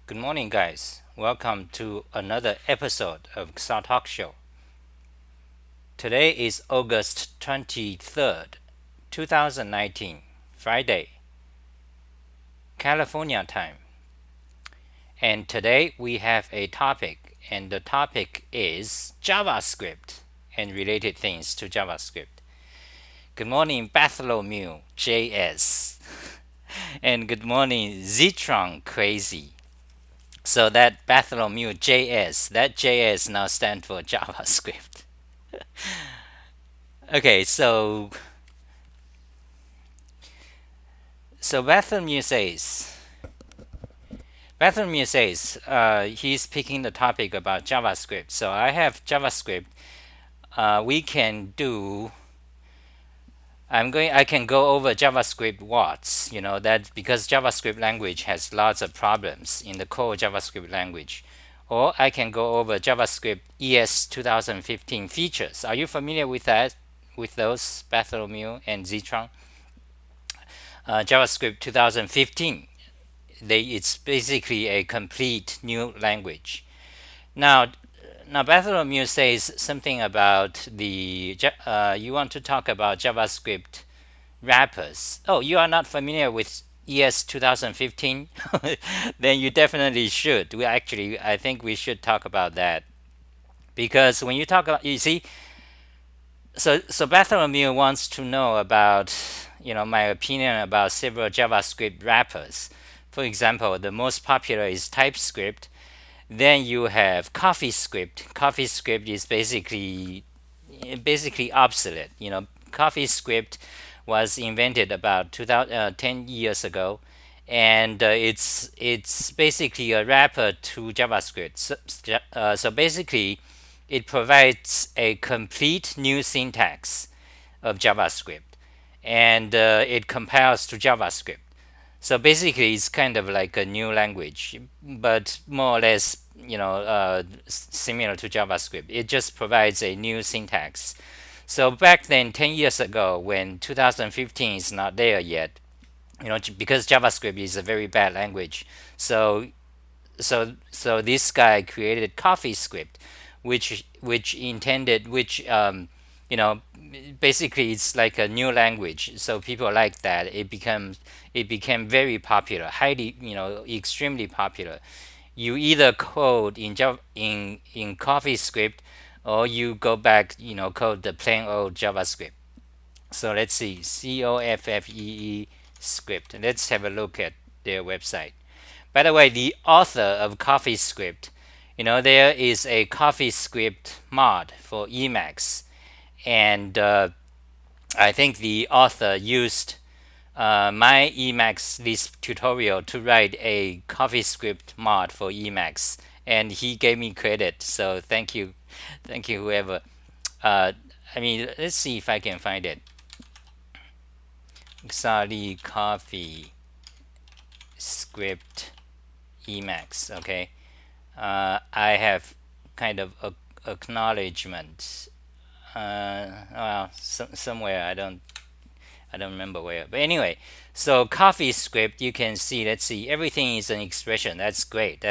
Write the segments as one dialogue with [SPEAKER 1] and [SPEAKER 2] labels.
[SPEAKER 1] Good morning, guys. Welcome to another episode of XR Talk Show. Today is August 23rd, 2019, Friday, California time. And today we have a topic, and the topic is JavaScript and related things to JavaScript. Good morning, Bartholomew JS. And good morning, Zitron Crazy. So that Bartholomew JS, that JS now stands for JavaScript. Okay, so Bartholomew says he's picking the topic about JavaScript. So I have JavaScript. We can do. I can go over JavaScript warts. You know that because JavaScript language has lots of problems in the core JavaScript language. Or I can go over JavaScript ES2015 features. Are you familiar with that? With those, Bartholomew and Zitron? JavaScript 2015. It's basically a complete new language. Now Bartholomew says something about you want to talk about JavaScript wrappers. Oh, you are not familiar with ES 2015? Then you definitely should. I think we should talk about that because when you talk about, you see, so Bartholomew wants to know about, my opinion about several JavaScript wrappers. For example, the most popular is TypeScript. Then you have CoffeeScript. CoffeeScript is basically obsolete. CoffeeScript was invented about 10 years ago, and it's basically a wrapper to JavaScript. So basically, it provides a complete new syntax of JavaScript, and it compares to JavaScript. So basically, it's kind of like a new language, but more or less, similar to JavaScript. It just provides a new syntax. So back then, 10 years ago, when 2015 is not there yet, because JavaScript is a very bad language, so this guy created CoffeeScript, you know basically it's like a new language. So people like that. It became very popular, highly, extremely popular. You either code in CoffeeScript, or you go back, code the plain old JavaScript. So let's see, COFFEE script. Let's have a look at their website. By the way, the author of CoffeeScript, there is a CoffeeScript mod for Emacs, and I think the author used my Emacs this tutorial to write a CoffeeScript mod for Emacs, and he gave me credit. So thank you, whoever. Let's see if I can find it. Xali Coffee Script Emacs. Okay, I have kind of acknowledgement. Somewhere I don't remember where. But anyway, so CoffeeScript, you can see. Let's see. Everything is an expression. That's great.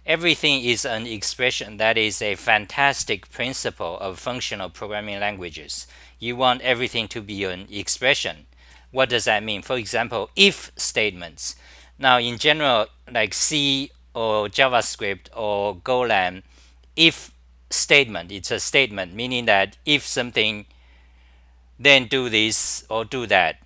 [SPEAKER 1] Everything is an expression. That is a fantastic principle of functional programming languages. You want everything to be an expression. What does that mean? For example, if statements. Now, in general, like C or JavaScript or Golang, if statement, it's a statement, meaning that if something, then do this or do that.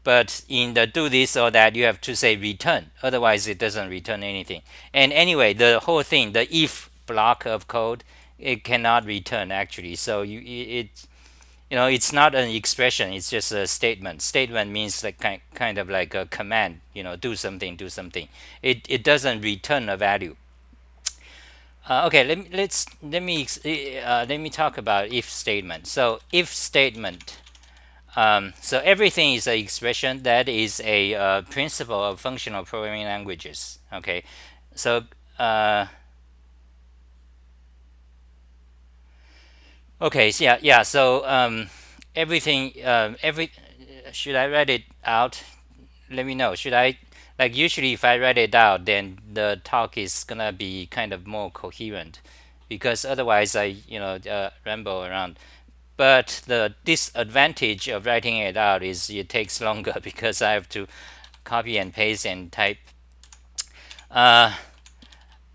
[SPEAKER 1] But in the do this or that, you have to say return. Otherwise, it doesn't return anything. And anyway, the whole thing, the if block of code, it cannot return actually. So it's not an expression. It's just a statement. Statement means like kind of like a command. Do something, do something. It doesn't return a value. Okay, let me talk about if statement. So if statement. So everything is an expression. That is a principle of functional programming languages. Okay, so okay, so yeah. So everything, every should I write it out? let me know. Should I, like, usually if I write it out, then the talk is gonna be kind of more coherent, because otherwise I, ramble around. But the disadvantage of writing it out is it takes longer because I have to copy and paste and type. Uh,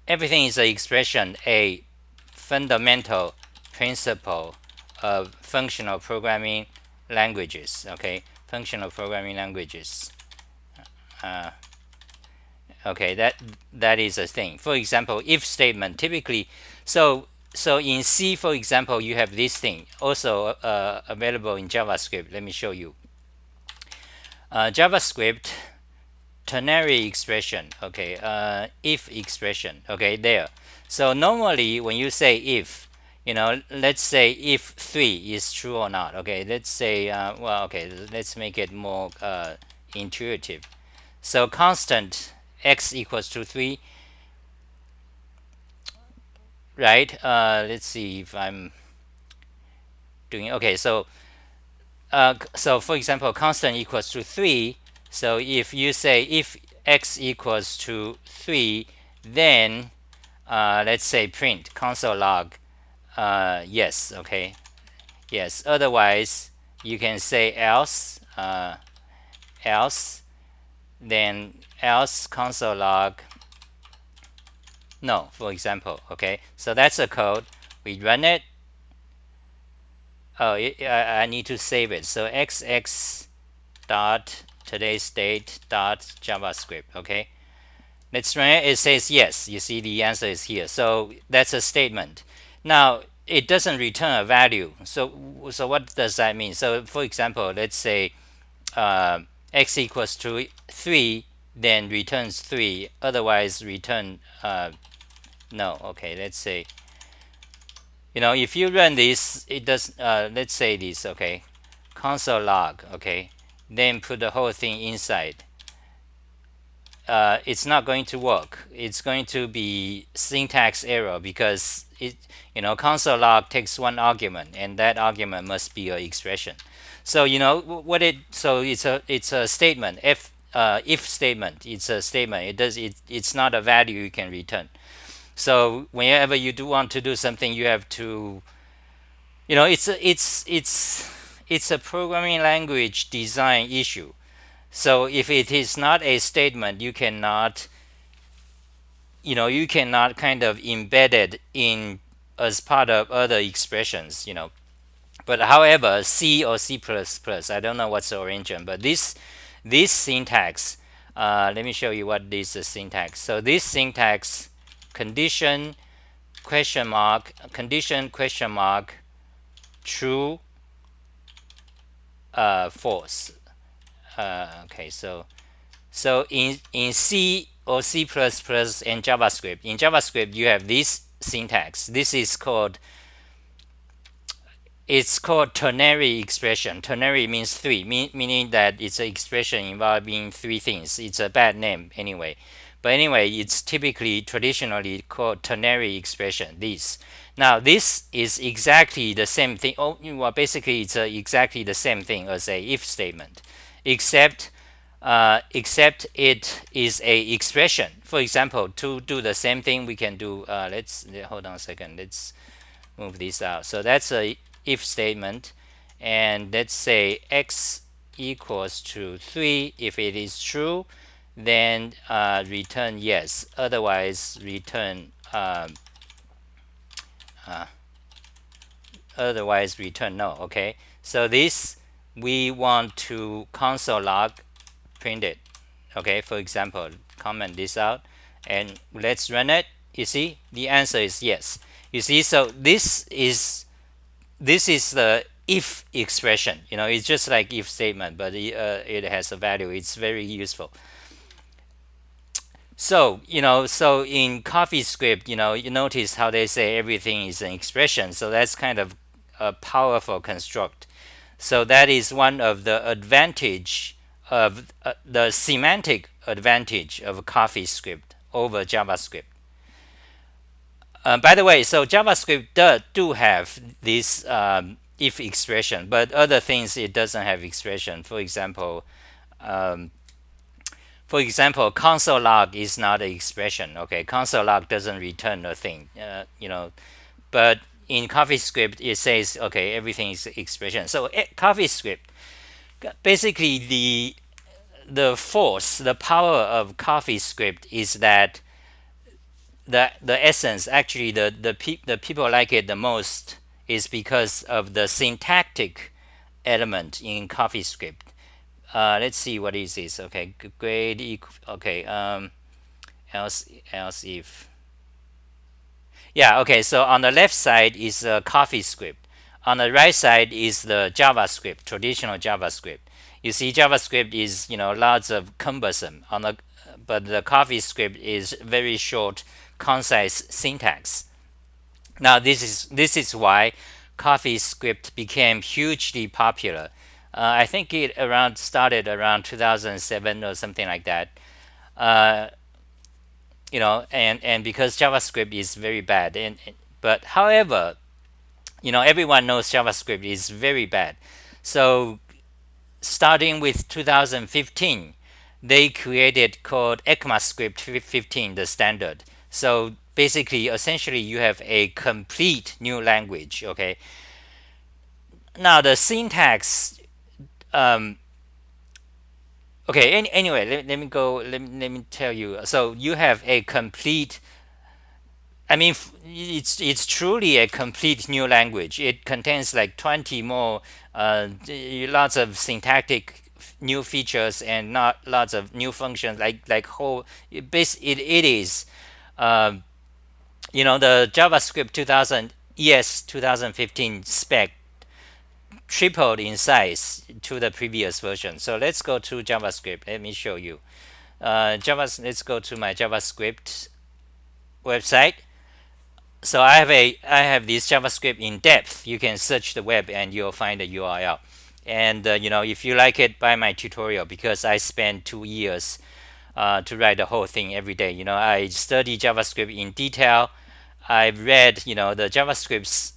[SPEAKER 1] Everything is an expression, a fundamental principle of functional programming languages. Okay, functional programming languages. Okay, that is a thing. For example, if statement typically, so in C, for example, you have this thing also available in JavaScript. Let me show you. JavaScript ternary expression. Okay, if expression. Okay, there. So normally when you say if, let's say if 3 is true or not. Okay, let's say well, okay, let's make it more intuitive. So constant x equals to 3, right? Let's see if I'm doing okay. So for example, constant equals to 3. So if you say if x equals to 3, then let's say print console log yes. Okay, yes. Otherwise, you can say else, else, then else console log no, for example. Okay, so that's a code. We run it. Oh, I need to save it. So xx dot today's date dot javascript. Okay, let's run it. It says yes. You see the answer is here. So that's a statement. Now it doesn't return a value. So what does that mean? So for example, let's say x equals to 3, then returns 3. Otherwise, return no. Okay, let's say, if you run this, it does. Let's say this. Okay, console log. Okay, then put the whole thing inside. It's not going to work. It's going to be syntax error because console log takes one argument, and that argument must be an expression. So what it so it's a statement. If statement. It's a statement. It's not a value you can return. So whenever you do want to do something, you have to, it's a programming language design issue. So if it is not a statement, you cannot kind of embed it in as part of other expressions. But however, C or C++, I don't know what's the origin, but this syntax, let me show you what this is syntax. So this syntax, condition question mark, condition question mark, true, false. Okay, so in C or C++ and JavaScript, in JavaScript you have this syntax. This is called ternary expression. Ternary means 3, meaning that it's an expression involving 3 things. It's a bad name anyway. But anyway, it's traditionally called ternary expression. Now this is exactly the same thing. Well, basically it's exactly the same thing as a if statement, except it is a expression. For example, to do the same thing, we can do. Let's hold on a second. Let's move this out. So that's a if statement, and let's say x equals to 3. If it is true, then return yes. Otherwise, return no. Okay. So this we want to console log print it. Okay. For example, comment this out and let's run it. You see, the answer is yes. You see, so this is the if expression. It's just like if statement, but it has a value. It's very useful. So in CoffeeScript, you notice how they say everything is an expression. So that's kind of a powerful construct. So that is one of the advantage of the semantic advantage of CoffeeScript over JavaScript. By the way, so JavaScript do have this if expression, but other things it doesn't have expression. For example, For example, console log is not an expression. Okay, console log doesn't return a thing. But in CoffeeScript it says okay, everything is expression. So CoffeeScript, basically the force, the power of CoffeeScript is that the essence, actually the people like it the most is because of the syntactic element in CoffeeScript. Let's see what is this. Okay, grade okay, else if, yeah, okay, so on the left side is CoffeeScript, on the right side is the JavaScript, traditional JavaScript. You see, JavaScript is, lots of cumbersome on the, but the CoffeeScript is very short, concise syntax. Now this is why CoffeeScript became hugely popular. I think it around started around 2007 or something like that. Uh, and because JavaScript is very bad, but however, everyone knows JavaScript is very bad. So starting with 2015, they created called ECMAScript 15, the standard. So basically, essentially, you have a complete new language. Okay. Now the syntax. Um, okay. Anyway, let me go. Let me tell you. So you have a complete. I mean, it's truly a complete new language. It contains like 20 more, lots of syntactic new features and not lots of new functions. Like whole, it is, um, the JavaScript 2000 ES 2015 spec tripled in size to the previous version. So let's go to JavaScript. Let me show you. Let's go to my JavaScript website. So I have this JavaScript in depth. You can search the web and you'll find the URL. And if you like it, buy my tutorial because I spent 2 years to write the whole thing every day. I study JavaScript in detail. I've read the JavaScript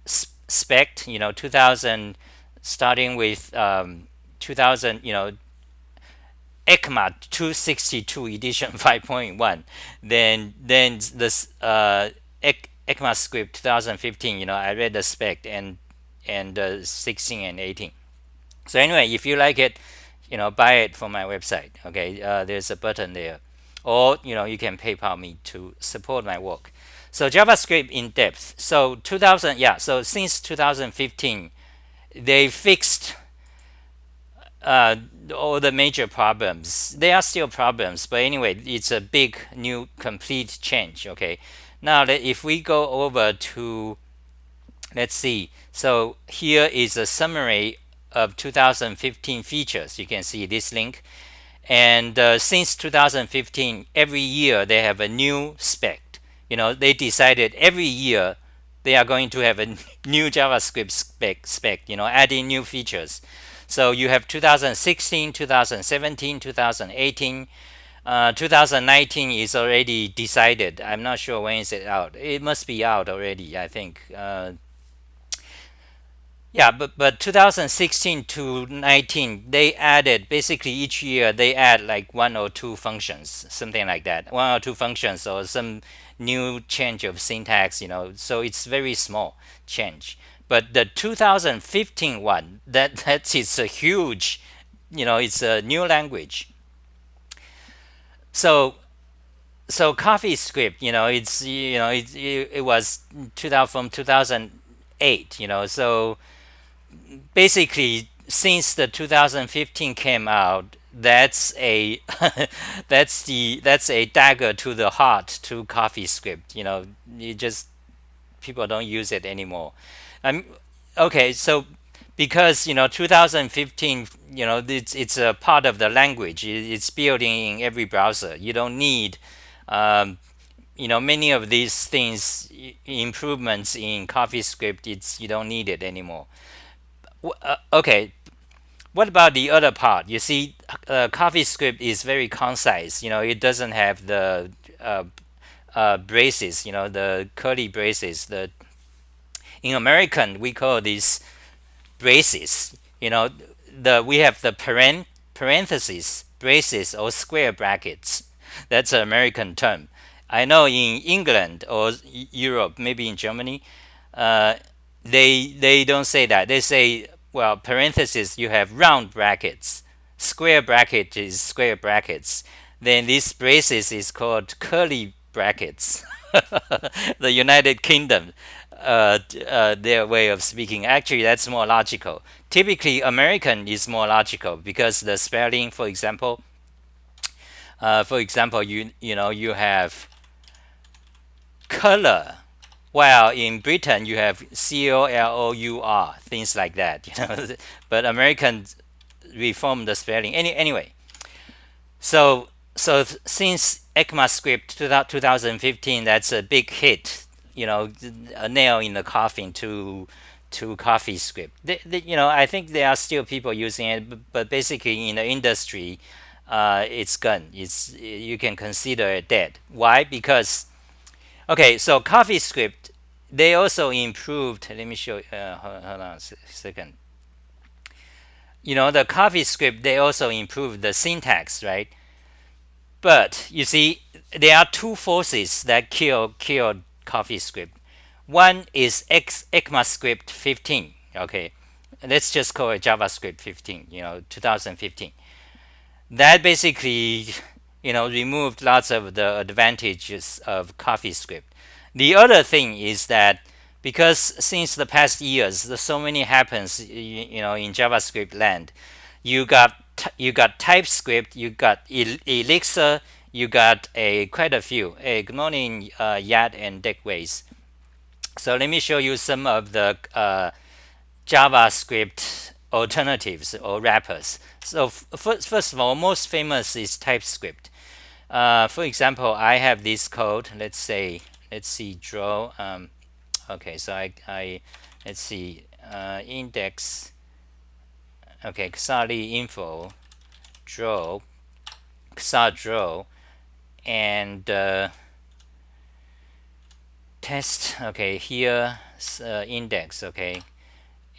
[SPEAKER 1] spec. 2000, starting with 2000. ECMA 262 edition 5.1. Then this ECMAScript 2015. I read the spec and 16 and 18. So anyway, if you like it, buy it from my website. Okay, there's a button there, or you can PayPal me to support my work. So JavaScript in depth. So 2000, yeah. So since 2015, they fixed all the major problems. There are still problems, but anyway, it's a big new complete change. Okay, now if we go over to, let's see, so here is a summary of 2015 features. You can see this link, and since 2015, every year they have a new spec. They decided every year they are going to have a new JavaScript spec, adding new features. So you have 2016, 2017, 2018. 2019 is already decided. I'm not sure when is it out. It must be out already, I think. Yeah, but 2016 to 19, they added, basically each year they add like one or two functions, something like that. One or two functions or some new change of syntax. So it's very small change. But the 2015 one, that is a huge, it's a new language. So CoffeeScript, it was 2000 from 2008. So basically since the 2015 came out, that's a that's a dagger to the heart to CoffeeScript. You just, people don't use it anymore. Okay, so because 2015, it's a part of the language. It's built in every browser. You don't need many of these things, improvements in CoffeeScript. You don't need it anymore. Okay, what about the other part? You see, CoffeeScript is very concise. It doesn't have the braces, the curly braces. In American, we call these braces. We have the parentheses braces or square brackets. That's an American term. I know in England or Europe, maybe in Germany, uh, they don't say that. They say, well, parentheses, you have round brackets. Square bracket is square brackets. Then these braces is called curly brackets. The United Kingdom, their way of speaking. Actually, that's more logical. Typically, American is more logical because the spelling, for example, you have color, while in Britain you have COLOUR, things like that. But Americans reform the spelling. Anyway, so since ECMAScript 2015, that's a big hit. A nail in the coffin to CoffeeScript. I think there are still people using it, but basically in the industry, it's gone. You can consider it dead. Why? Because okay, so CoffeeScript, they also improved. Let me show. Hold on a second. The CoffeeScript, they also improved the syntax, right? But you see, there are two forces that kill CoffeeScript. One is ECMAScript 15. Okay, let's just call it JavaScript 15. 2015. That basically, removed lots of the advantages of CoffeeScript. The other thing is that because since the past years, so many happens, in JavaScript land, you got TypeScript, you got Elixir, you got quite a few. Hey, good morning, Yad and Deckways. So let me show you some of the JavaScript alternatives or wrappers. So first of all, most famous is TypeScript. For example, I have this code. Let's see, draw. Okay, so I let's see, index. Okay, xali info draw xa draw and test. Okay, here index. Okay,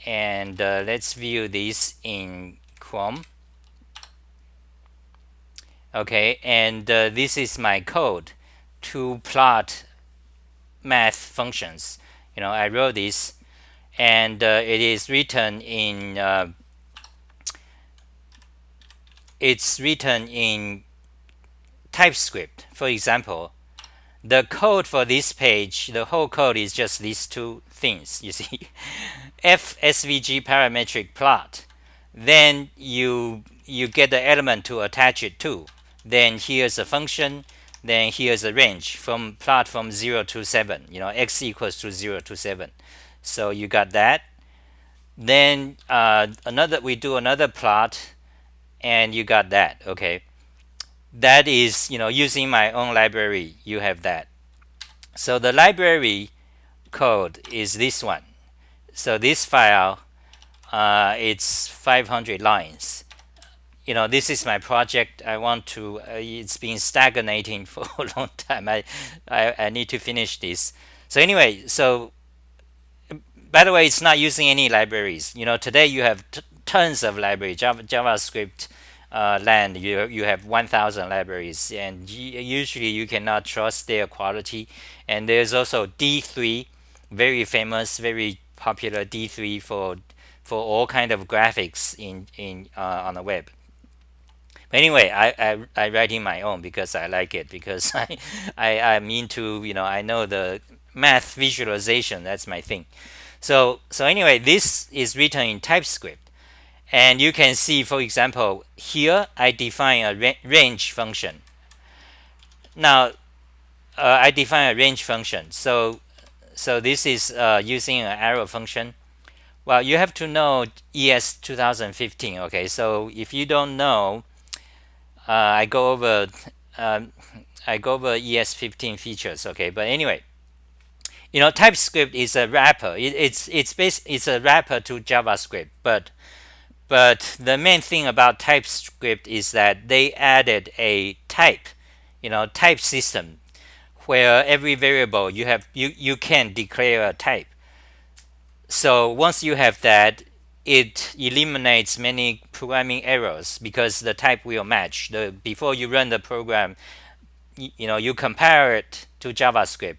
[SPEAKER 1] and let's view this in Chrome. Okay, and this is my code to plot math functions. I wrote this, and it is written in TypeScript. For example, the code for this page, the whole code is just these two things. You see, FSVG parametric plot. Then you get the element to attach it to. Then here's a function. Then here's a range from plot from 0 to 7. X equals to 0 to 7. So you got that. Then we do another plot, and you got that. Okay, that is using my own library. You have that. So the library code is this one. So this file, it's 500 lines. This is my project. I want to. It's been stagnating for a long time. I need to finish this. So anyway, by the way, it's not using any libraries. Today you have tons of libraries. JavaScript land, you have 1,000 libraries, and usually you cannot trust their quality. And there's also D3, very famous, very popular D3 for all kind of graphics in on the web. But anyway, I write in my own because I like it, because I'm into, I know the math visualization. That's my thing. So anyway, this is written in TypeScript, and you can see, for example, here I define a range function. Now I define a range function. So this is using an arrow function. Well, you have to know ES2015. Okay, so if you don't know, I go over ES15 features. Okay, but anyway, TypeScript is a wrapper. It's a wrapper to JavaScript, but the main thing about TypeScript is that they added a type system, where every variable you can declare a type. So once you have that, it eliminates many programming errors because the type will match. Before you run the program, you compare it to JavaScript,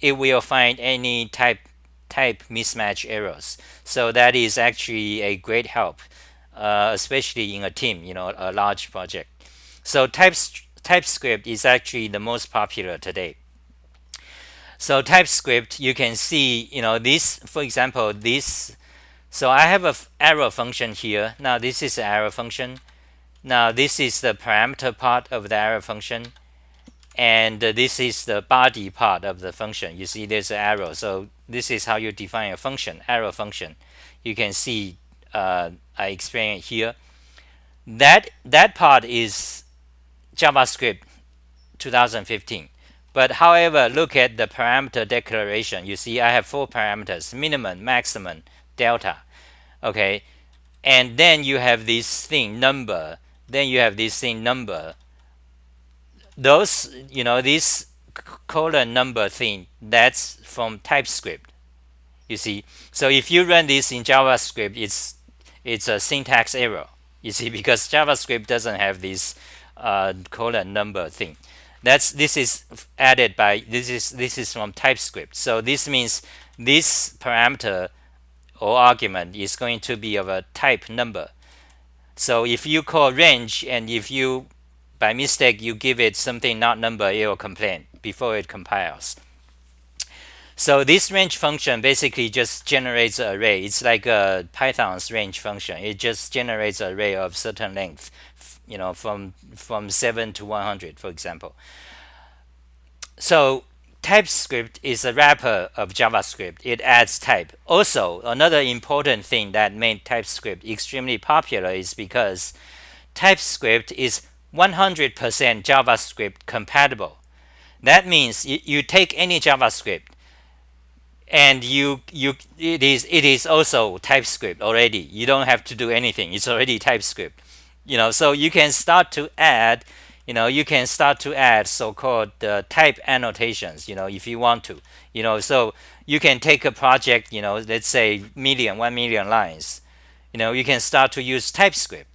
[SPEAKER 1] it will find any type mismatch errors. So that is actually a great help, especially in a team, a large project. So TypeScript is actually the most popular today. So TypeScript, you can see, this, for example, this. So I have a arrow function here. Now this is the arrow function. Now this is the parameter part of the arrow function, and this is the body part of the function. You see there's an arrow. So this is how you define a function, arrow function. You can see I explain it here. That part is JavaScript 2015. But however, look at the parameter declaration. You see I have 4 parameters: minimum, maximum, delta. Okay, and then you have this thing number. Then you have this thing number. Those, this colon number thing, that's from TypeScript. You see, so if you run this in JavaScript, it's a syntax error. You see, because JavaScript doesn't have this colon number thing. This is added by this is from TypeScript. So this means this parameter or argument is going to be of a type number. So if you call range, and if you by mistake you give it something not number, it will complain before it compiles. So this range function basically just generates an array. It's like a Python's range function. It just generates an array of certain length, from 7 to 100, for example. So TypeScript is a wrapper of JavaScript. It adds type. Also, another important thing that made TypeScript extremely popular is because TypeScript is 100% JavaScript compatible. That means you take any JavaScript, and it is also TypeScript already. You don't have to do anything. It's already TypeScript. So you can start to add so-called type annotations, if you want to. So you can take a project, let's say 1 million lines. You can start to use TypeScript.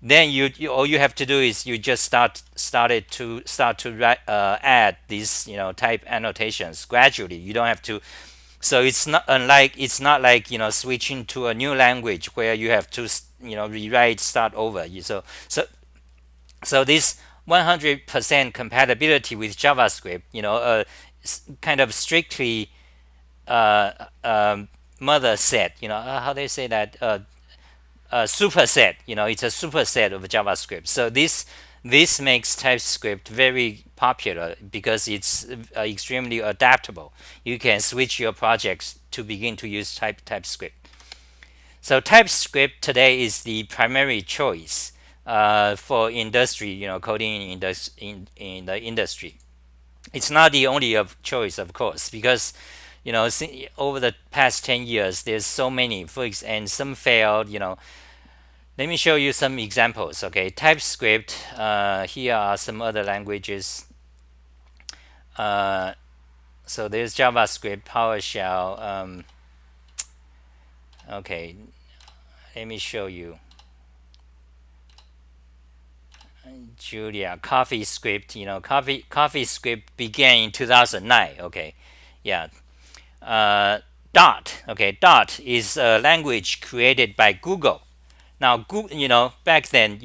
[SPEAKER 1] Then all you have to do is you just start to add these type annotations gradually. You don't have to. So it's not like switching to a new language where you have to rewrite, start over. So this 100% compatibility with JavaScript, kind of strictly mother set. How they say that, superset. It's a superset of JavaScript. So this makes TypeScript very popular because it's extremely adaptable. You can switch your projects to begin to use TypeScript. So TypeScript today is the primary choice for industry, coding in the industry. It's not the only choice, of course, because over the past 10 years, there's so many, and some failed. Let me show you some examples. Okay, TypeScript. Here are some other languages. So there's JavaScript, PowerShell. Okay, let me show you. Julia, CoffeeScript. CoffeeScript began in 2009. Okay, yeah. Dart. Okay, Dart is a language created by Google. Now, back then,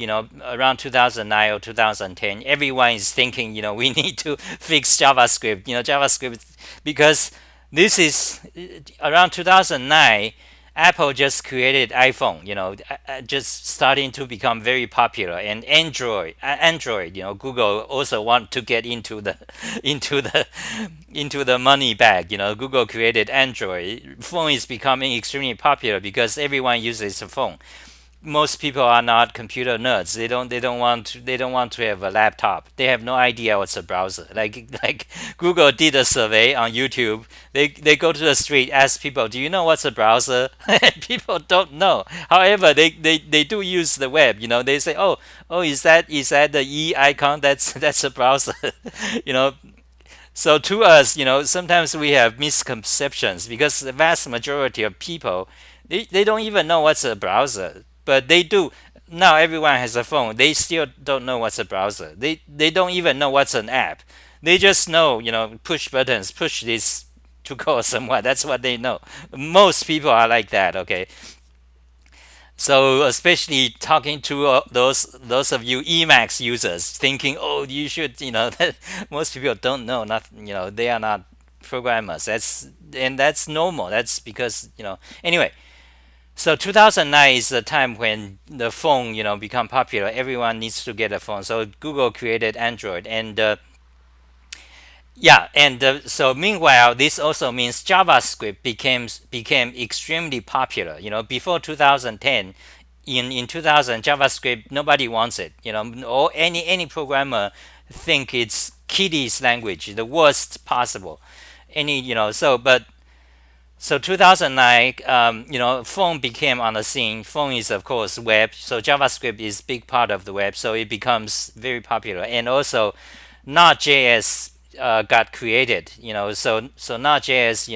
[SPEAKER 1] around 2009 or 2010, everyone is thinking, we need to fix JavaScript. JavaScript, because this is around 2009. Apple just created iPhone, just starting to become very popular, and Android, Google also want to get into the into the money bag. Google created Android. Phone is becoming extremely popular because everyone uses a phone. Most people are not computer nerds. They don't want to have a laptop. They have no idea what's a browser. Like Google did a survey on YouTube. They go to the street, ask people, do you know what's a browser? And people don't know. However, they do use the web. They say, oh, is that the E icon? That's a browser. So to us, sometimes we have misconceptions because the vast majority of people, They don't even know what's a browser, but they do. Now everyone has a phone. They still don't know what's a browser. They don't even know what's an app. They just know, push buttons, push this to call someone. That's what they know. Most people are like that. Okay, so especially talking to those of you Emacs users, thinking, oh, you should, that most people don't know. Not, they are not programmers. That's normal. That's because, anyway. So 2009 is the time when the phone, become popular. Everyone needs to get a phone. So Google created Android, and yeah, and so meanwhile, this also means JavaScript became extremely popular. Before 2010, in 2000, JavaScript nobody wants it. Or any programmer think it's kiddies language, the worst possible. So 2009, phone became on the scene. Phone is of course web, so JavaScript is big part of the web, so it becomes very popular. And also, Node.js got created. So Node.js,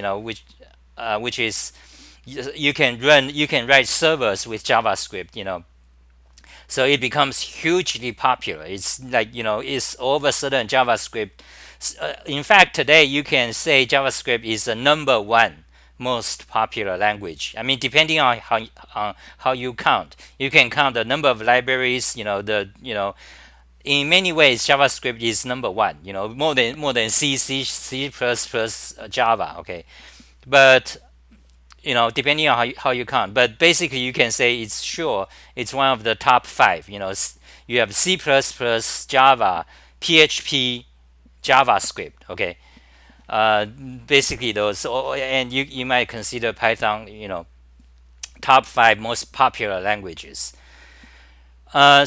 [SPEAKER 1] which is you can write servers with JavaScript. So it becomes hugely popular. It's like it's all of a sudden JavaScript. In fact, today you can say JavaScript is the number one most popular language. I mean, depending on how you count, you can count the number of libraries. In many ways, JavaScript is number one. More than C plus plus Java. Okay, but depending on how you count. But basically, you can say it's one of the top five. You have C plus plus, Java, PHP, JavaScript. Okay, basically those. And you might consider Python. Top five most popular languages. But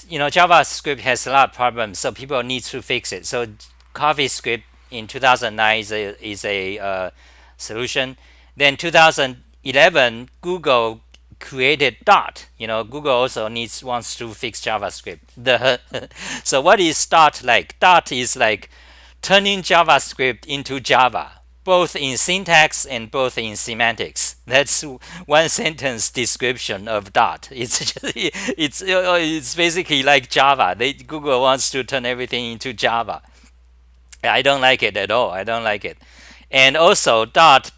[SPEAKER 1] JavaScript has a lot of problems, so people need to fix it. So CoffeeScript in 2009 is a solution. Then 2011, Google created Dart. Google also wants to fix JavaScript. So what is Dart like? Dart is like turning JavaScript into Java, both in syntax and both in semantics. That's one sentence description of Dart. It's basically like Java. Google wants to turn everything into Java. I don't like it at all. I don't like it. And also Dart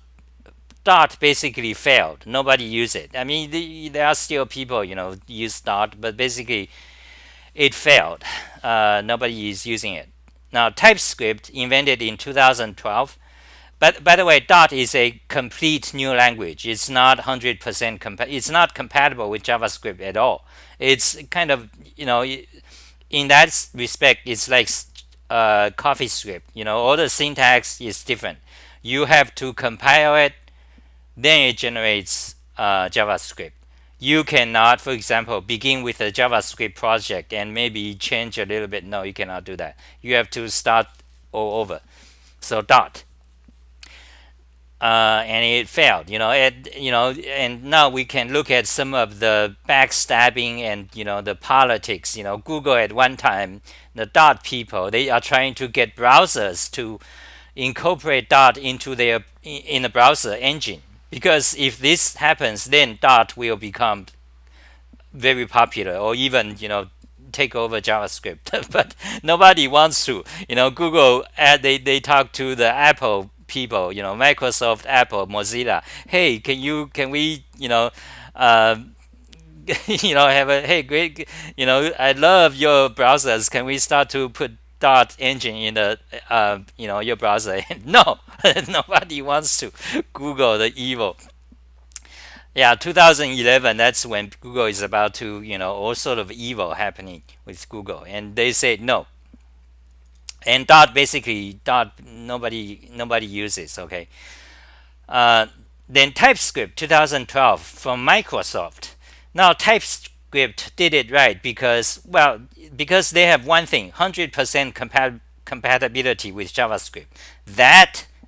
[SPEAKER 1] basically failed. Nobody used it. I mean, there are still people, use Dart, but basically it failed. Nobody is using it. Now, TypeScript, invented in 2012. But by the way, Dart is a complete new language. It's not 100% it's not compatible with JavaScript at all. It's kind of, in that respect, it's like CoffeeScript. All the syntax is different. You have to compile it, then it generates JavaScript. You cannot, for example, begin with a JavaScript project and maybe change a little bit. No, you cannot do that. You have to start all over. So Dart. And it failed, and now we can look at some of the backstabbing and the politics. Google at one time, the Dart people, they are trying to get browsers to incorporate Dart into in the browser engine, because if this happens, then Dart will become very popular, or even take over JavaScript. But nobody wants to. Google, they talk to the Apple people, Microsoft, Apple, Mozilla. Hey, can we have a, hey, great, I love your browsers. Can we start to put Dart engine in the your browser? No, nobody wants to. Google, the evil. Yeah, 2011, that's when Google is about to, all sort of evil happening with Google, and they said no. And Dart nobody uses. Okay. Then TypeScript 2012 from Microsoft. Now TypeScript did it right because they have one thing: 100% compatibility with JavaScript.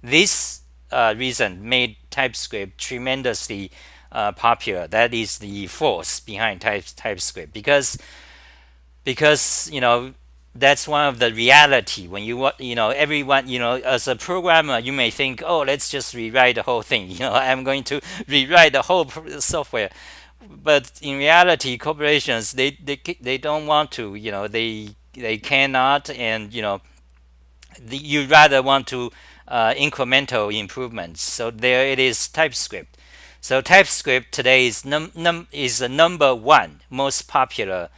[SPEAKER 1] This reason made TypeScript tremendously popular. That is the force behind TypeScript, because that's one of the reality when everyone, as a programmer, you may think, oh, let's just rewrite the whole thing. I'm going to rewrite the whole software. But in reality, corporations, they don't want to. They cannot, and you rather want to incremental improvements. So there it is, TypeScript. So TypeScript today is the number one most popular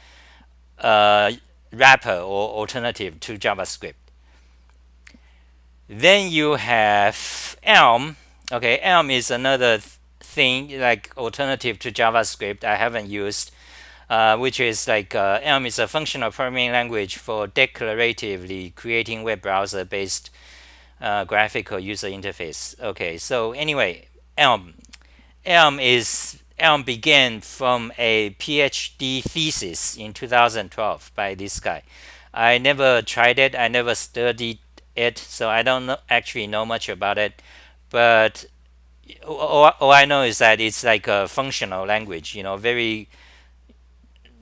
[SPEAKER 1] uh, wrapper or alternative to JavaScript. Then you have Elm. Okay, Elm is another thing like alternative to JavaScript I haven't used, which is like Elm is a functional programming language for declaratively creating web browser based graphical user interface. Okay, so anyway, Elm. Elm began from a PhD thesis in 2012 by this guy. I never tried it. I never studied it, so I don't actually know much about it. But all I know is that it's like a functional language. Very.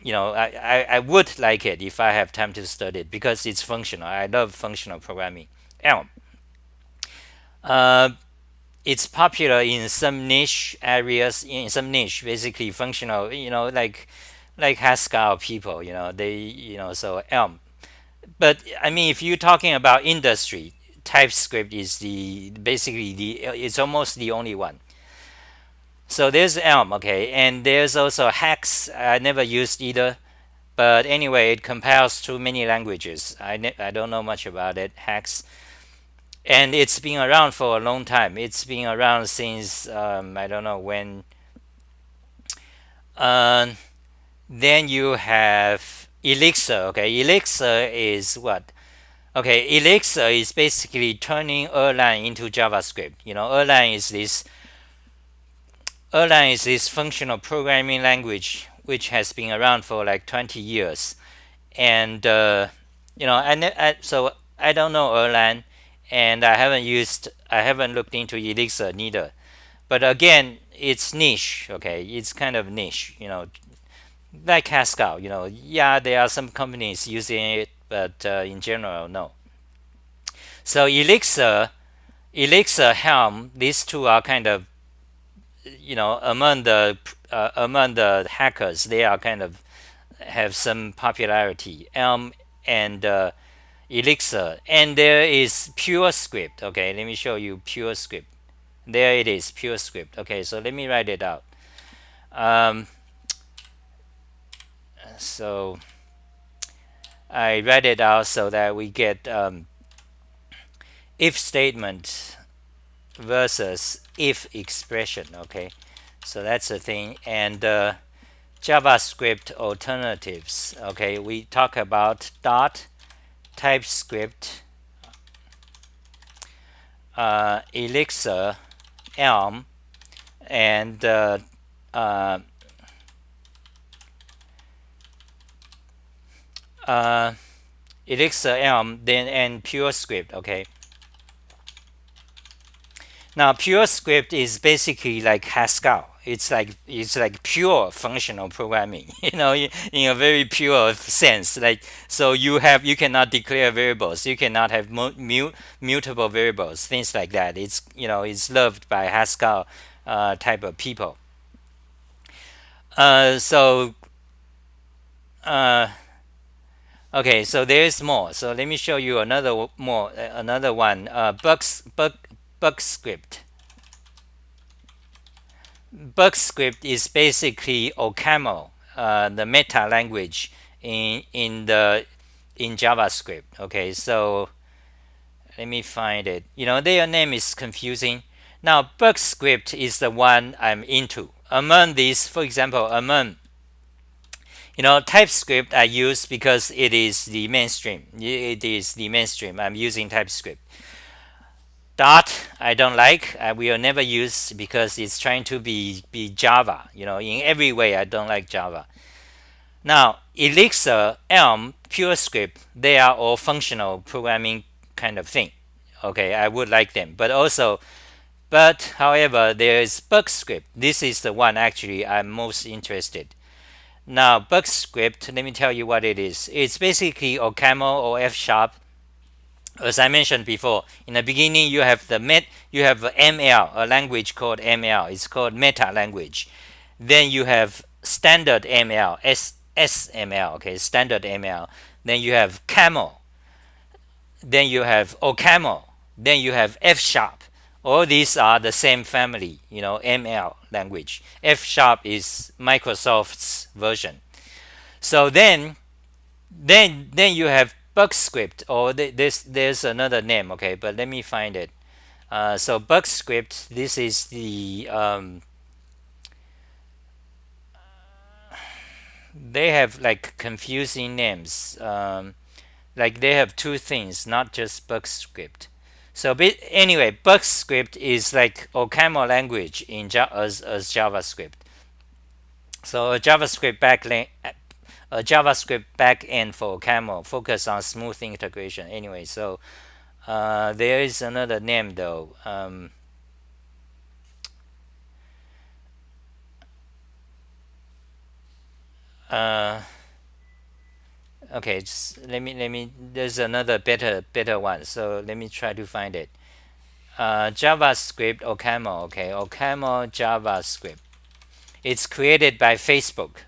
[SPEAKER 1] I would like it if I have time to study it because it's functional. I love functional programming. Elm. Uh, it's popular in some niche areas, in some niche basically functional, like Haskell people, they, so Elm. But I mean, if you're talking about industry, TypeScript is the basically the it's almost the only one. So there's Elm. Okay, and there's also Hex. I never used either, but anyway, it compiles to many languages. I don't know much about it, Hex. And it's been around for a long time. It's been around since I don't know when. Uh, then you have Elixir. Okay, Elixir is what? Okay, Elixir is basically turning Erlang into JavaScript. Erlang is this functional programming language which has been around for like 20 years, and so I don't know Erlang, and I haven't looked into Elixir neither. But again, it's niche. Okay, it's kind of niche. Like Haskell. Yeah, there are some companies using it, but in general, no. So Elixir, Helm, these two are kind of among the hackers, they are kind of have some popularity. Elm and Elixir, and there is PureScript. Okay, let me show you PureScript. There it is, PureScript. Okay, so let me write it out. Um, so I write it out so that we get if statement versus if expression. Okay, so that's the thing. And JavaScript alternatives. Okay, we talk about dot TypeScript, Elixir, Elm, and Elixir, Elm, then and PureScript. Okay. Now PureScript is basically like Haskell. It's like pure functional programming, in a very pure sense. Like so, you cannot declare variables, you cannot have mutable variables, things like that. It's loved by Haskell type of people. So okay, so there's more. So let me show you another one. Bug script. Bugscript is basically OCaml, the meta language in JavaScript. Okay, so let me find it. Their name is confusing. Now, Bugscript is the one I'm into. Among these, for example, TypeScript I use because it is the mainstream. It is the mainstream. I'm using TypeScript. Dot I don't like. I will never use because it's trying to be Java. In every way I don't like Java. Now Elixir, Elm, PureScript, they are all functional programming kind of thing. Okay, I would like them, but however there is BugScript. This is the one actually I'm most interested. Now, BuckScript, let me tell you what it is. It's basically OCaml or F sharp. As I mentioned before, in the beginning you have ML, a language called ML. It's called meta language. Then you have standard ML, SML, okay, standard ML. Then you have Camel. Then you have OCaml. Then you have F sharp. All these are the same family, ML language. F sharp is Microsoft's version. So then you have BuckScript, or there's another name, okay, but let me find it. So BuckScript, this is the they have like confusing names. Like they have two things, not just BuckScript. So anyway, BuckScript is like OCaml language as JavaScript. So a JavaScript backend for OCaml focus on smooth integration. Anyway, so there is another name though. Uh, okay, let me. There's another better one. So let me try to find it. JavaScript OCaml. Okay, OCaml JavaScript. It's created by Facebook.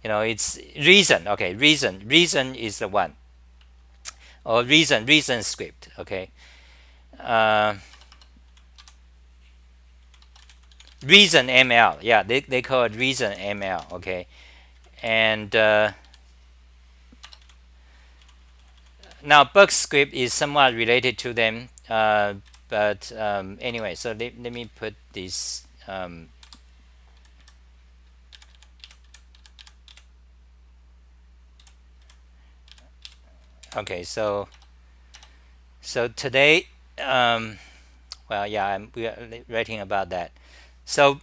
[SPEAKER 1] It's Reason. Okay, Reason is the one. Or Reason script. Okay. Uh, ReasonML. Yeah, they call it ReasonML. Okay, and now BuckScript is somewhat related to them, but anyway, so let me put this. Okay, so today, well, yeah, we are writing about that. So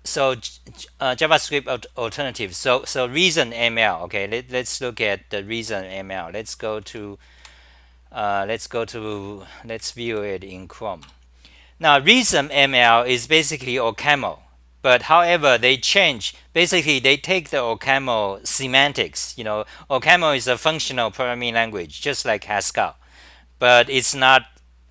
[SPEAKER 1] JavaScript alternative. So ReasonML. Okay, let's look at the ReasonML. Let's view it in Chrome. Now ReasonML is basically OCaml, but however they change. Basically, they take the OCaml semantics. OCaml is a functional programming language, just like Haskell, but it's not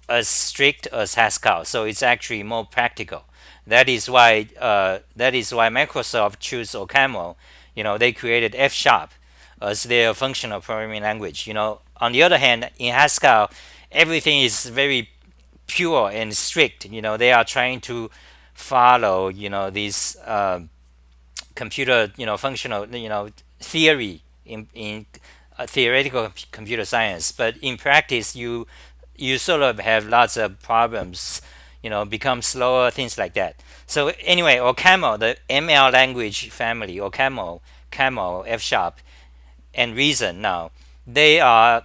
[SPEAKER 1] as strict as Haskell, so it's actually more practical. That is why Microsoft chose OCaml. They created F sharp as their functional programming language. On the other hand, in Haskell, everything is very pure and strict. They are trying to follow these computer functional theory in theoretical computer science, but in practice you sort of have lots of problems, become slower, things like that. So anyway, OCaml, the ML language family, OCaml, Camel, F sharp, and Reason, now they are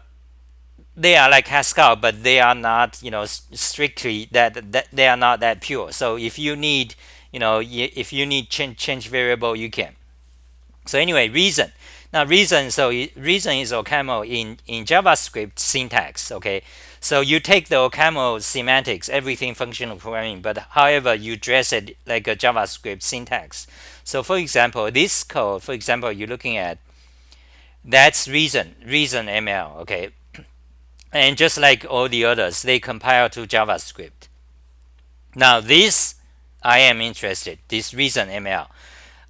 [SPEAKER 1] like Haskell, but they are not, strictly that they are not that pure. So if you need, if you need change variable, you can. So anyway, Reason. Now Reason, Reason is OCaml in JavaScript syntax. Okay, so you take the OCaml semantics, everything functional programming, but however you dress it like a JavaScript syntax. So for example, this code, for example, you're looking at, that's Reason ML. Okay, and just like all the others, they compile to JavaScript. Now this, I am interested. This Reason ML,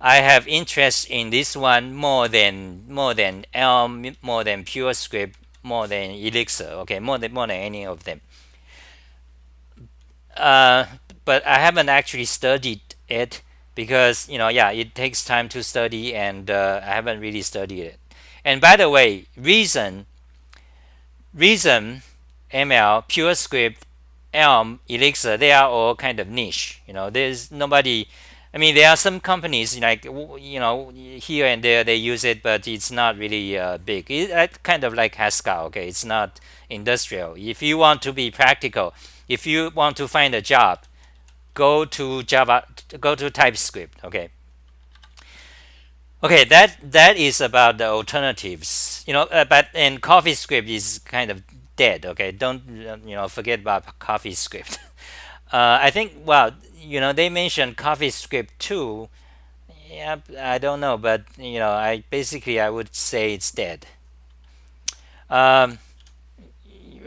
[SPEAKER 1] I have interest in this one more than Elm, more than PureScript, more than Elixir. Okay, more than any of them. Uh, but I haven't actually studied it because yeah, it takes time to study, and I haven't really studied it. And by the way, Reason, ML, PureScript, Elm, Elixir, they are all kind of niche. There's nobody. I mean, there are some companies like here and there they use it, but it's not really big. It's kind of like Haskell. Okay, it's not industrial. If you want to be practical, if you want to find a job, go to TypeScript. Okay. Okay, that is about the alternatives. But and CoffeeScript is kind of dead. Okay, don't forget about CoffeeScript. I think, well, they mentioned CoffeeScript too. Yeah, I don't know, but I would say it's dead. Um,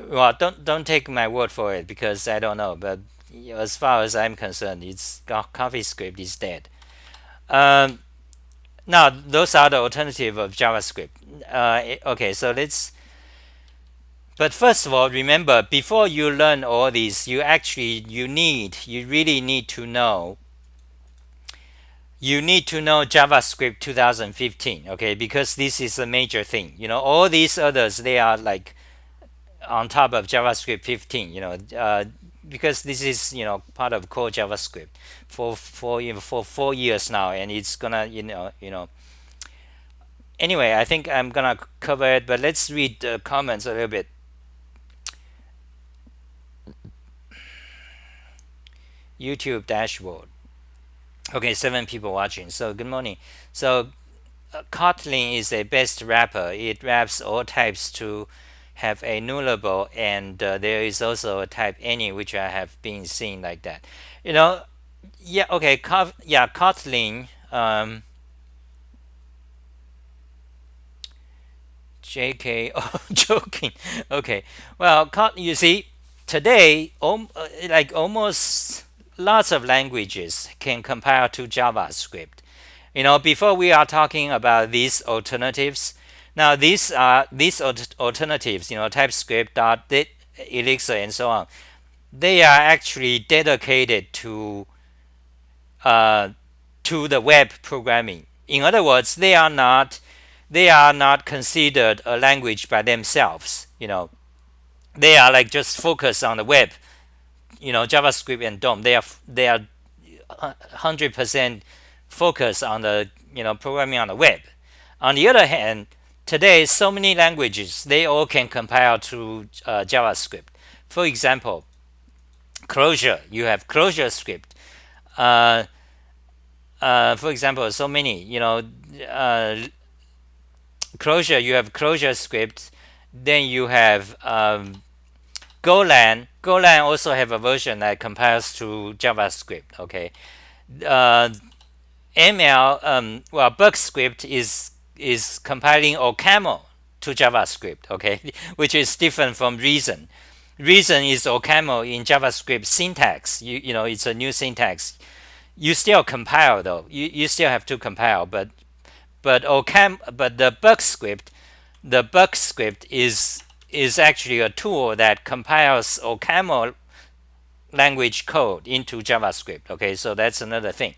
[SPEAKER 1] well, don't take my word for it because I don't know, but as far as I'm concerned, it's CoffeeScript is dead. Um, Now those are the alternative of JavaScript. Okay, so let's. But first of all, remember before you learn all these, you really need to know. You need to know JavaScript 2015, okay? Because this is a major thing. All these others they are like on top of JavaScript 15. Because this is part of core JavaScript for 4 years now, and it's gonna anyway, I think I'm gonna cover it, but let's read the comments a little bit. YouTube dashboard. Okay, 7 people watching. So good morning. So Kotlin is a best wrapper. It wraps all types to have a nullable, and there is also a type any, which I have been seeing like that. You know, yeah. Okay, Kotlin. JK. Oh, joking. Okay. Well, you see, today, like almost lots of languages can compile to JavaScript. Before we are talking about these alternatives. Now, these alternatives. TypeScript, elixir, and so on. They are actually dedicated uh, to the web programming. In other words, they are not considered a language by themselves. They are like just focused on the web. JavaScript and DOM. They are 100% focused on the programming on the web. On the other hand, today so many languages they all can compile to JavaScript. For example, Clojure. You have ClojureScript. Uh, for example, so many. Clojure. You have ClojureScript. Then you have Golang. Golang also have a version that compiles to JavaScript. Okay. Uh, ML. BugScript is compiling OCaml to JavaScript. Okay, which is different from Reason. Reason is OCaml in JavaScript syntax. It's a new syntax. You still compile though. You still have to compile, but the bug script is actually a tool that compiles OCaml language code into JavaScript. Okay, so that's another thing.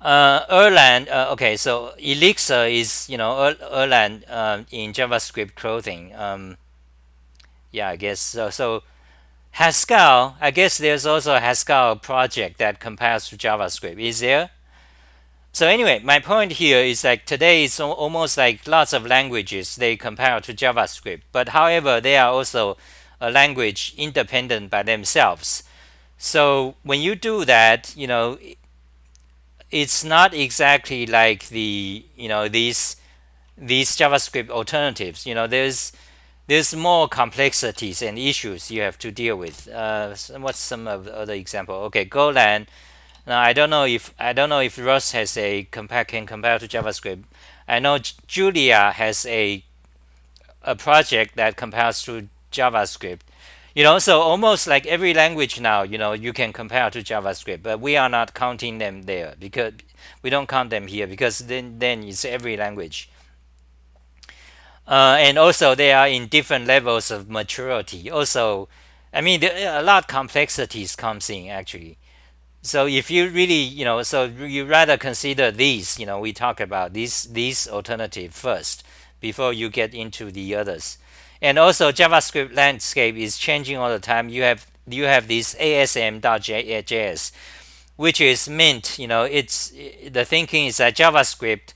[SPEAKER 1] Erlang. Okay, so Elixir is Erlang in JavaScript clothing. Yeah, I guess so. So Haskell. I guess there's also a Haskell project that compiles to JavaScript. Is there? So anyway, my point here is like today it's almost like lots of languages they compile to JavaScript, but however they are also a language independent by themselves. So when you do that, it's not exactly like these JavaScript alternatives. There's more complexities and issues you have to deal with. What's some of the other example? Okay, Golang. Now I don't know if Rust has can compare to JavaScript. I know Julia has a project that compares to JavaScript. So almost like every language now, you can compare to JavaScript, but we are not counting them there because we don't count them here because then it's every language. And also they are in different levels of maturity. Also, I mean, a lot of complexities comes in actually. So if you really, so you rather consider these, we talk about these alternative first before you get into the others. And also JavaScript landscape is changing all the time. You have this ASM.js, which is Mint. It's the thinking is that JavaScript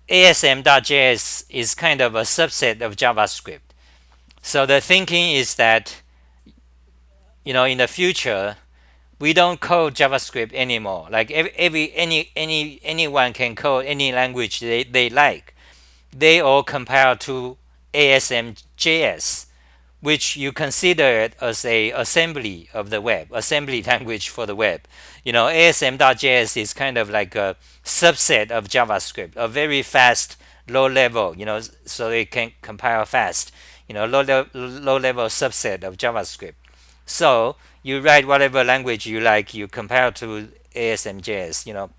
[SPEAKER 1] ASM.js is kind of a subset of JavaScript. So the thinking is that in the future we don't code JavaScript anymore. Like anyone can code any language they like. They all compile to ASM.js, which you consider it as a assembly of the web, assembly language for the web. ASM.js is kind of like a subset of JavaScript, a very fast, low level, so it can compile fast, low level subset of JavaScript. So you write whatever language you like, you compile to ASM.js.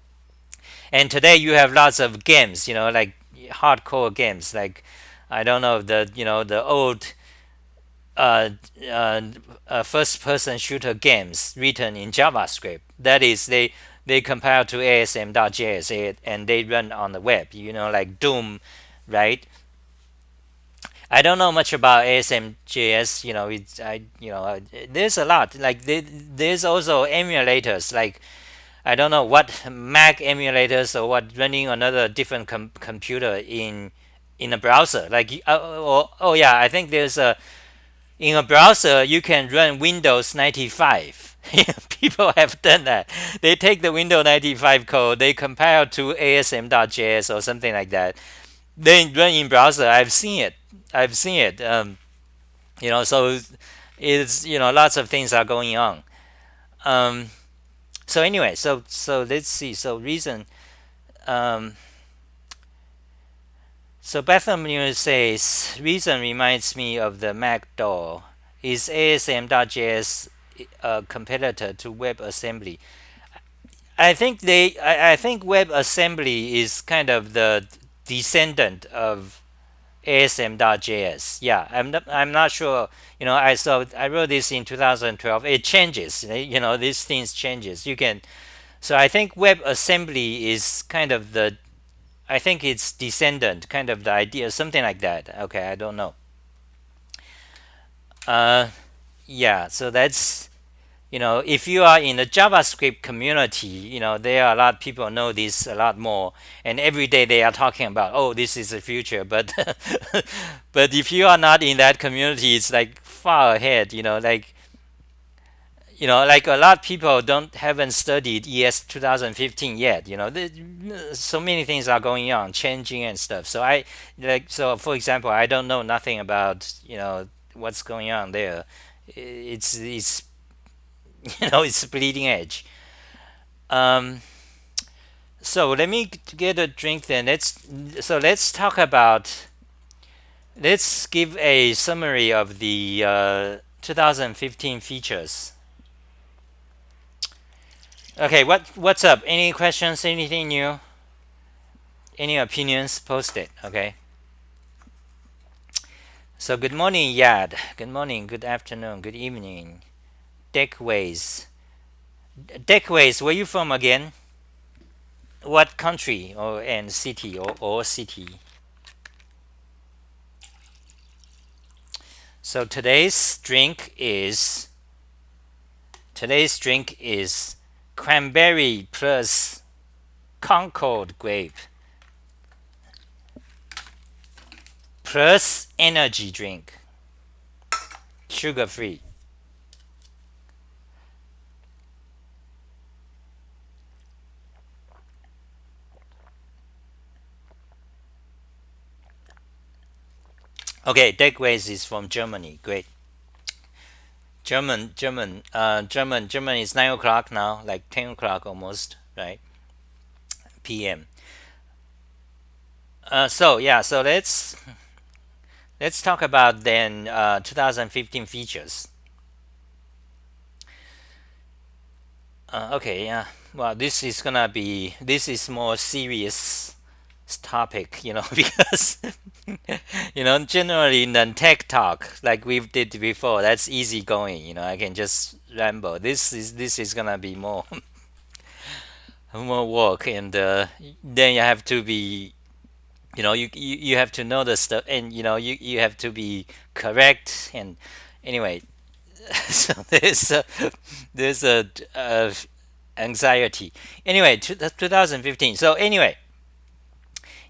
[SPEAKER 1] And today you have lots of games, like hardcore games, like I don't know the old first-person shooter games written in JavaScript. That is, they compile to ASM.js and they run on the web. Like Doom, right? I don't know much about ASM.js. There's a lot. Like there's also emulators. Like I don't know what Mac emulators or what running another different computer in a browser. Like oh yeah, I think there's a in a browser you can run Windows 95. People have done that. They take the Windows 95 code, they compile to ASM.js or something like that. They run in browser. I've seen it. So it's lots of things are going on. So anyway, so let's see. So Bethlehem says reason reminds me of the Mac doll. Is ASM.js a competitor to WebAssembly? I think WebAssembly is kind of the descendant of ASM.js. Yeah, I'm not sure. I wrote this in 2012. It changes. These things changes. So I think WebAssembly is kind of I think it's descendant, kind of the idea, something like that. Okay, I don't know. Yeah, so that's if you are in the JavaScript community, there are a lot of people know this a lot more, and every day they are talking about, oh, this is the future. But but if you are not in that community, it's like far ahead. Like a lot of people haven't studied ES 2015 yet. So many things are going on, changing and stuff. So for example, I don't know nothing about what's going on there. It's it's bleeding edge. So let me get a drink then. Let's talk about. Let's give a summary of the 2015 features. Okay, what's up? Any questions? Anything new? Any opinions? Post it. Okay. So good morning, Yad. Good morning. Good afternoon. Good evening. Deckways. Deckways. Where you from again? What country and city or city? So today's drink is cranberry plus Concord grape plus energy drink, sugar free. Okay, Deckways is from Germany. Great. German is 9 o'clock now, like 10 o'clock almost, right? PM. So let's talk about then 2015 features. Okay, yeah. Well, this is more serious topic, because generally in the tech talk like we did before, that's easy going. I can just ramble. This is gonna be more more work, and then you have to be you have to know the stuff, and you have to be correct, and anyway. So there's a anxiety anyway. 2015. So anyway,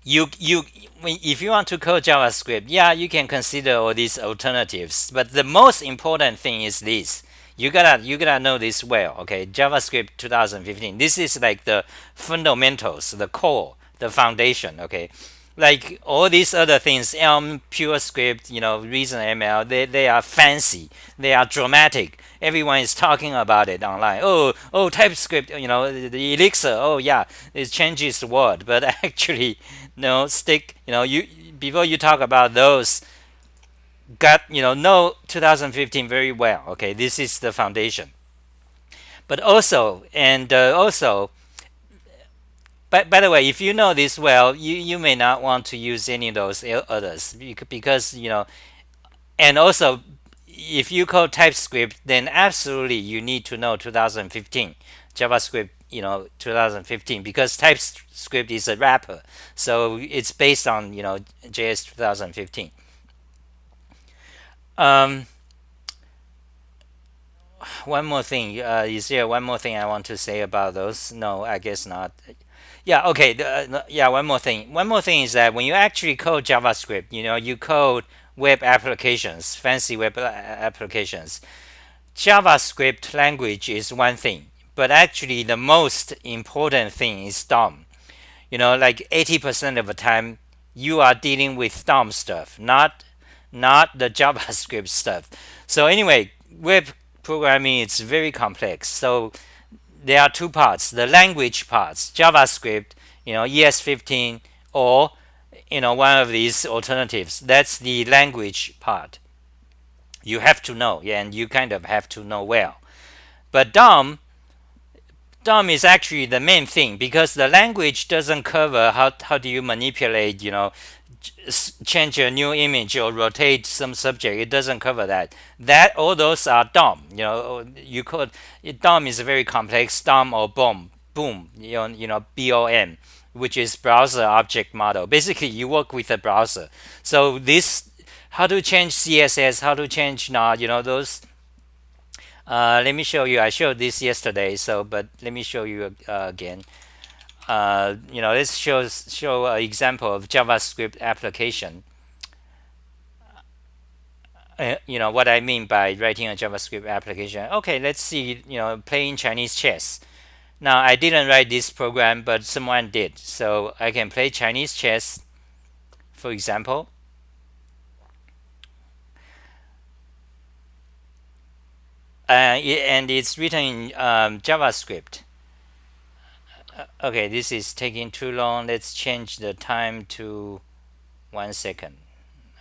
[SPEAKER 1] if you want to code JavaScript, yeah, you can consider all these alternatives, but the most important thing is this. You gotta know this well. Okay, JavaScript 2015, this is like the fundamentals, the core, the foundation. Okay, like all these other things, Elm, PureScript, ReasonML, they are fancy, they are dramatic. Everyone is talking about it online. Oh, TypeScript, the elixir. Oh yeah, it changes the world. But actually, no, stick. You before you talk about those, got know 2015 very well. Okay, this is the foundation. But also, and also, by the way, if you know this well, you may not want to use any of those others because and also if you code TypeScript, then absolutely you need to know 2015 JavaScript, 2015, because TypeScript is a wrapper, so it's based on JS 2015. Um, one more thing, is there one more thing I want to say about those? No, I guess not. Yeah, okay. Yeah, one more thing. One more thing is that when you actually code JavaScript, you code web applications, fancy web applications. JavaScript language is one thing, but actually the most important thing is DOM. Like 80% of the time, you are dealing with DOM stuff, not the JavaScript stuff. So anyway, web programming is very complex. So there are two parts: the language parts, JavaScript, ES15, or one of these alternatives. That's the language part. You have to know, yeah, and you kind of have to know well. But DOM is actually the main thing, because the language doesn't cover how do you manipulate, change a new image or rotate some subject. It doesn't cover that. All those are DOM. You could DOM is very complex. DOM or boom, BOM, which is browser object model. Basically, you work with a browser. So this, how to change CSS, how to change those. Let me show you. I showed this yesterday, but let me show you again. Let's show an example of JavaScript application. What I mean by writing a JavaScript application. Okay, let's see. Playing Chinese chess. Now I didn't write this program, but someone did. So I can play Chinese chess, for example. And it's written in JavaScript. Okay, this is taking too long. Let's change the time to 1 second.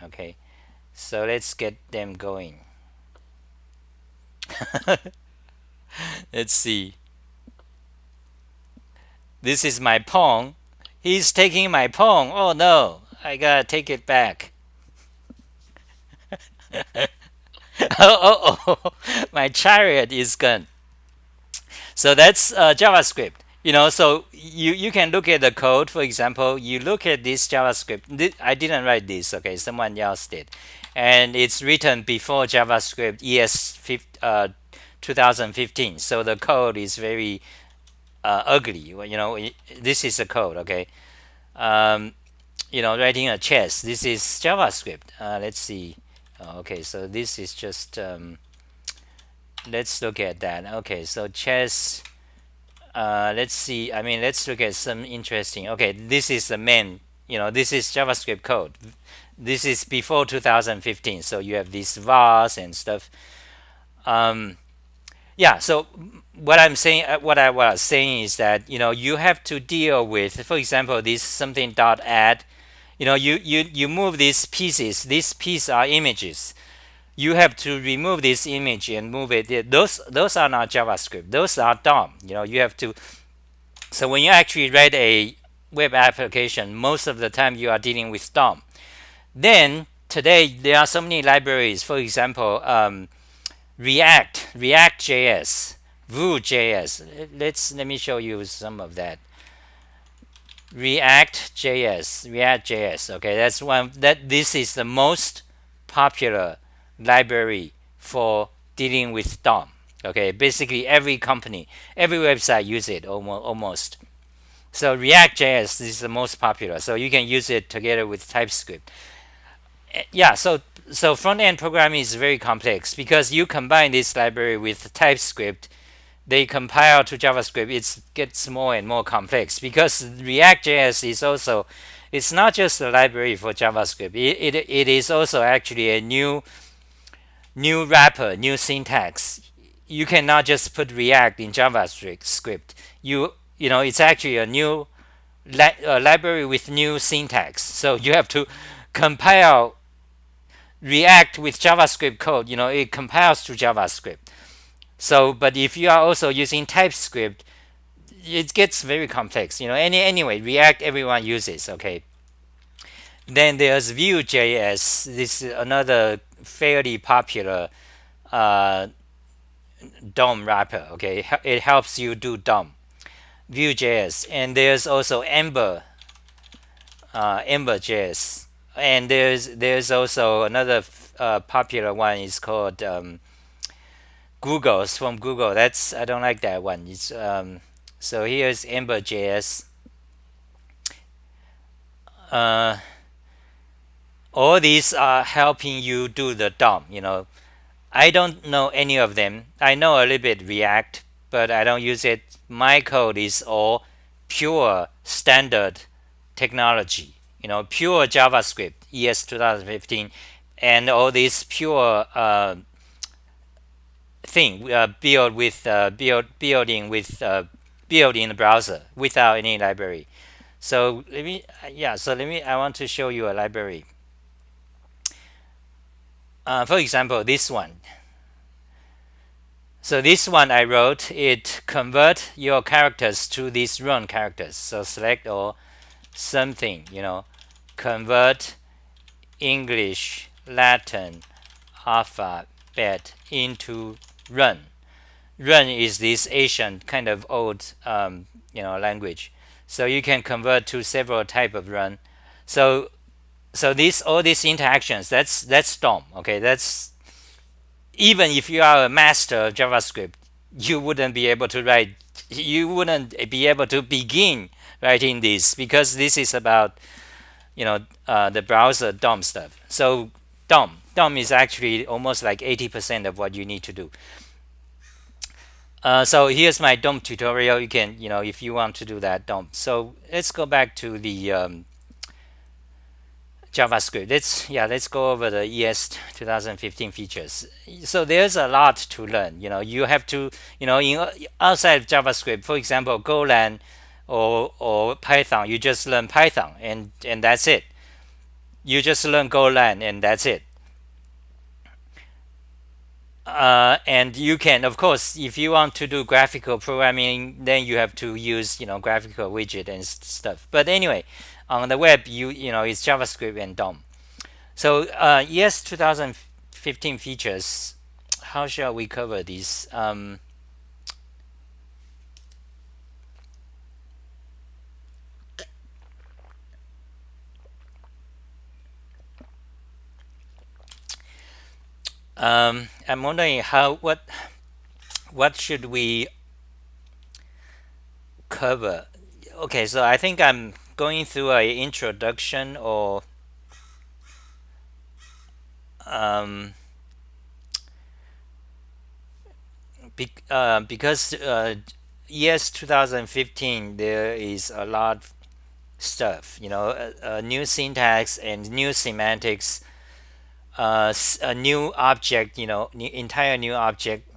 [SPEAKER 1] Okay, so let's get them going. Let's see. This is my pawn. He's taking my pawn. Oh no, I gotta take it back. Oh, my chariot is gone. So that's JavaScript. So you can look at the code. For example, you look at this JavaScript. I didn't write this. Okay, someone else did, and it's written before JavaScript ES 2015. So the code is very ugly. This is the code. Okay, writing a chess. This is JavaScript. Let's see. Okay, so this is just. Let's look at that. Okay, so chess. Let's see. Let's look at some interesting. Okay, this is the main. This is JavaScript code. This is before 2015. So you have these vars and stuff. Yeah. So what I'm saying, what I was saying is that you have to deal with, for example, this something dot add. You move these pieces. These pieces are images. You have to remove this image and move it. Those are not JavaScript. Those are DOM. You have to. So when you actually write a web application, most of the time you are dealing with DOM. Then today there are so many libraries. For example, reactjs, vuejs. Let me show you some of that. reactjs. Okay, that's one. This is the most popular library for dealing with DOM. Okay, basically every company, every website use it almost. So reactjs is the most popular. So you can use it together with TypeScript. Yeah, so front end programming is very complex because you combine this library with TypeScript. They compile to JavaScript. It gets more and more complex because reactjs it's not just a library for JavaScript. It is also actually a new wrapper, new syntax. You cannot just put React in JavaScript. You know it's actually a new library with new syntax. So you have to compile React with JavaScript code. You know it compiles to JavaScript. So, but if you are also using TypeScript, it gets very complex. You know, anyway, React everyone uses. Okay. Then there's vuejs. This is another fairly popular uh, DOM wrapper. Okay, it helps you do DOM. Vue.js, and there's also emberjs, and there's also another popular one is called Google's from Google. That's I don't like that one. It's so here's emberjs. Uh, all these are helping you do the DOM. You know, I don't know any of them. I know a little bit React, but I don't use it. My code is all pure standard technology. You know, pure JavaScript, ES2015, and all this pure thing build in the browser without any library. So let me. I want to show you a library. For example, this one. So this one I wrote, it convert your characters to these run characters. So select all something, you know, convert English, Latin, alphabet into run. Run is this Asian kind of old, language. So you can convert to several type of run. So all these interactions, that's DOM. Okay, that's even if you are a master of JavaScript, you wouldn't be able to write. You wouldn't be able to begin writing this because this is about the browser DOM stuff. So DOM is actually almost like 80% of what you need to do. So here's my DOM tutorial. You can if you want to do that DOM. So let's go back to the JavaScript. Let's go over the ES 2015 features. So there's a lot to learn. You have to outside of JavaScript, for example, Golang or Python, you just learn Python and that's it. You just learn Golang and that's it. And you can, of course, if you want to do graphical programming, then you have to use graphical widget and stuff. But anyway, on the web, it's JavaScript and DOM. So ES 2015 features. How shall we cover these? I'm wondering what should we cover? Okay, so I think I'm going through an introduction or because ES 2015 there is a lot of stuff, new syntax and new semantics, a new object, entire new object.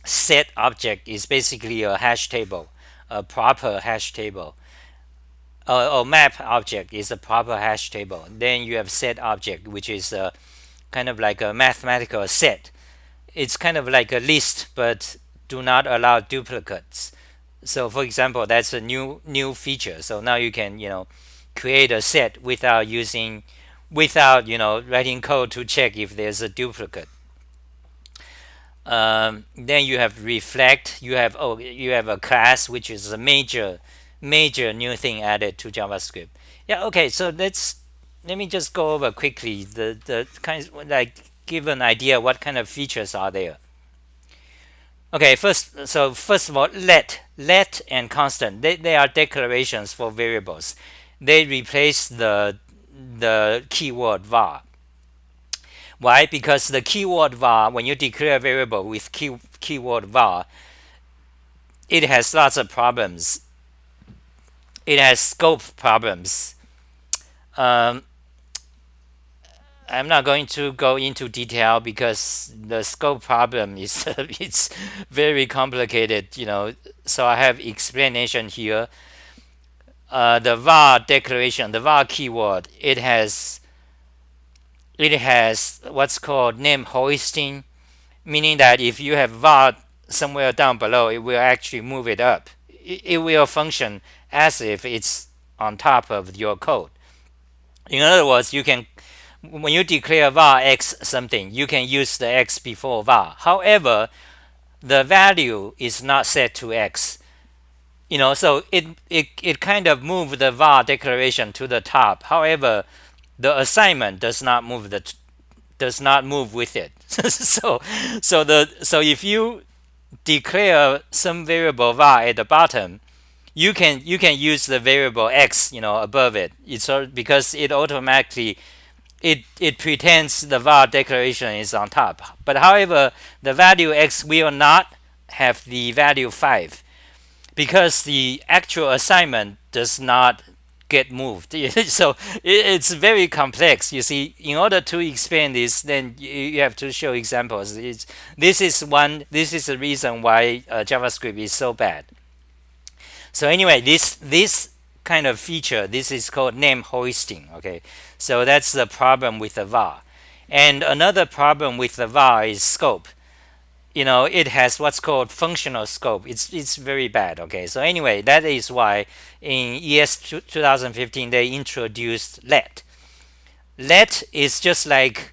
[SPEAKER 1] Set object is basically a hash table, a proper hash table. Or map object is a proper hash table. Then you have set object, which is kind of like a mathematical set. It's kind of like a list, but do not allow duplicates. So, for example, that's a new feature. So now you can create a set without writing code to check if there's a duplicate. Then you have reflect. You have a class, which is a major new thing added to JavaScript. Yeah. Okay. So let me just go over quickly the kinds, like give an idea what kind of features are there. Okay. First of all, let and constant. They are declarations for variables. They replace the keyword var. Why? Because the keyword var, when you declare a variable with keyword var, it has lots of problems. It has scope problems. Um, I'm not going to go into detail because the scope problem is it's very complicated, So I have explanation here. The var declaration, the var keyword, it has what's called name hoisting, meaning that if you have var somewhere down below, it will actually move it up. It will function as if it's on top of your code. In other words, when you declare var x something, you can use the x before var. However, the value is not set to x. So it kind of move the var declaration to the top. However, the assignment does not move with it. So if you declare some variable var at the bottom, you can use the variable x above it. Because it automatically it pretends the var declaration is on top. But however, the value x will not have the value 5 because the actual assignment does not get moved. So it's very complex. You see, in order to explain this, then you have to show examples. This is the reason why JavaScript is so bad. So anyway, this kind of feature, this is called name hoisting. Okay, so that's the problem with the var. And another problem with the var is scope. It has what's called functional scope. It's very bad. Okay, so anyway, that is why in ES 2015 they introduced let. Let is just like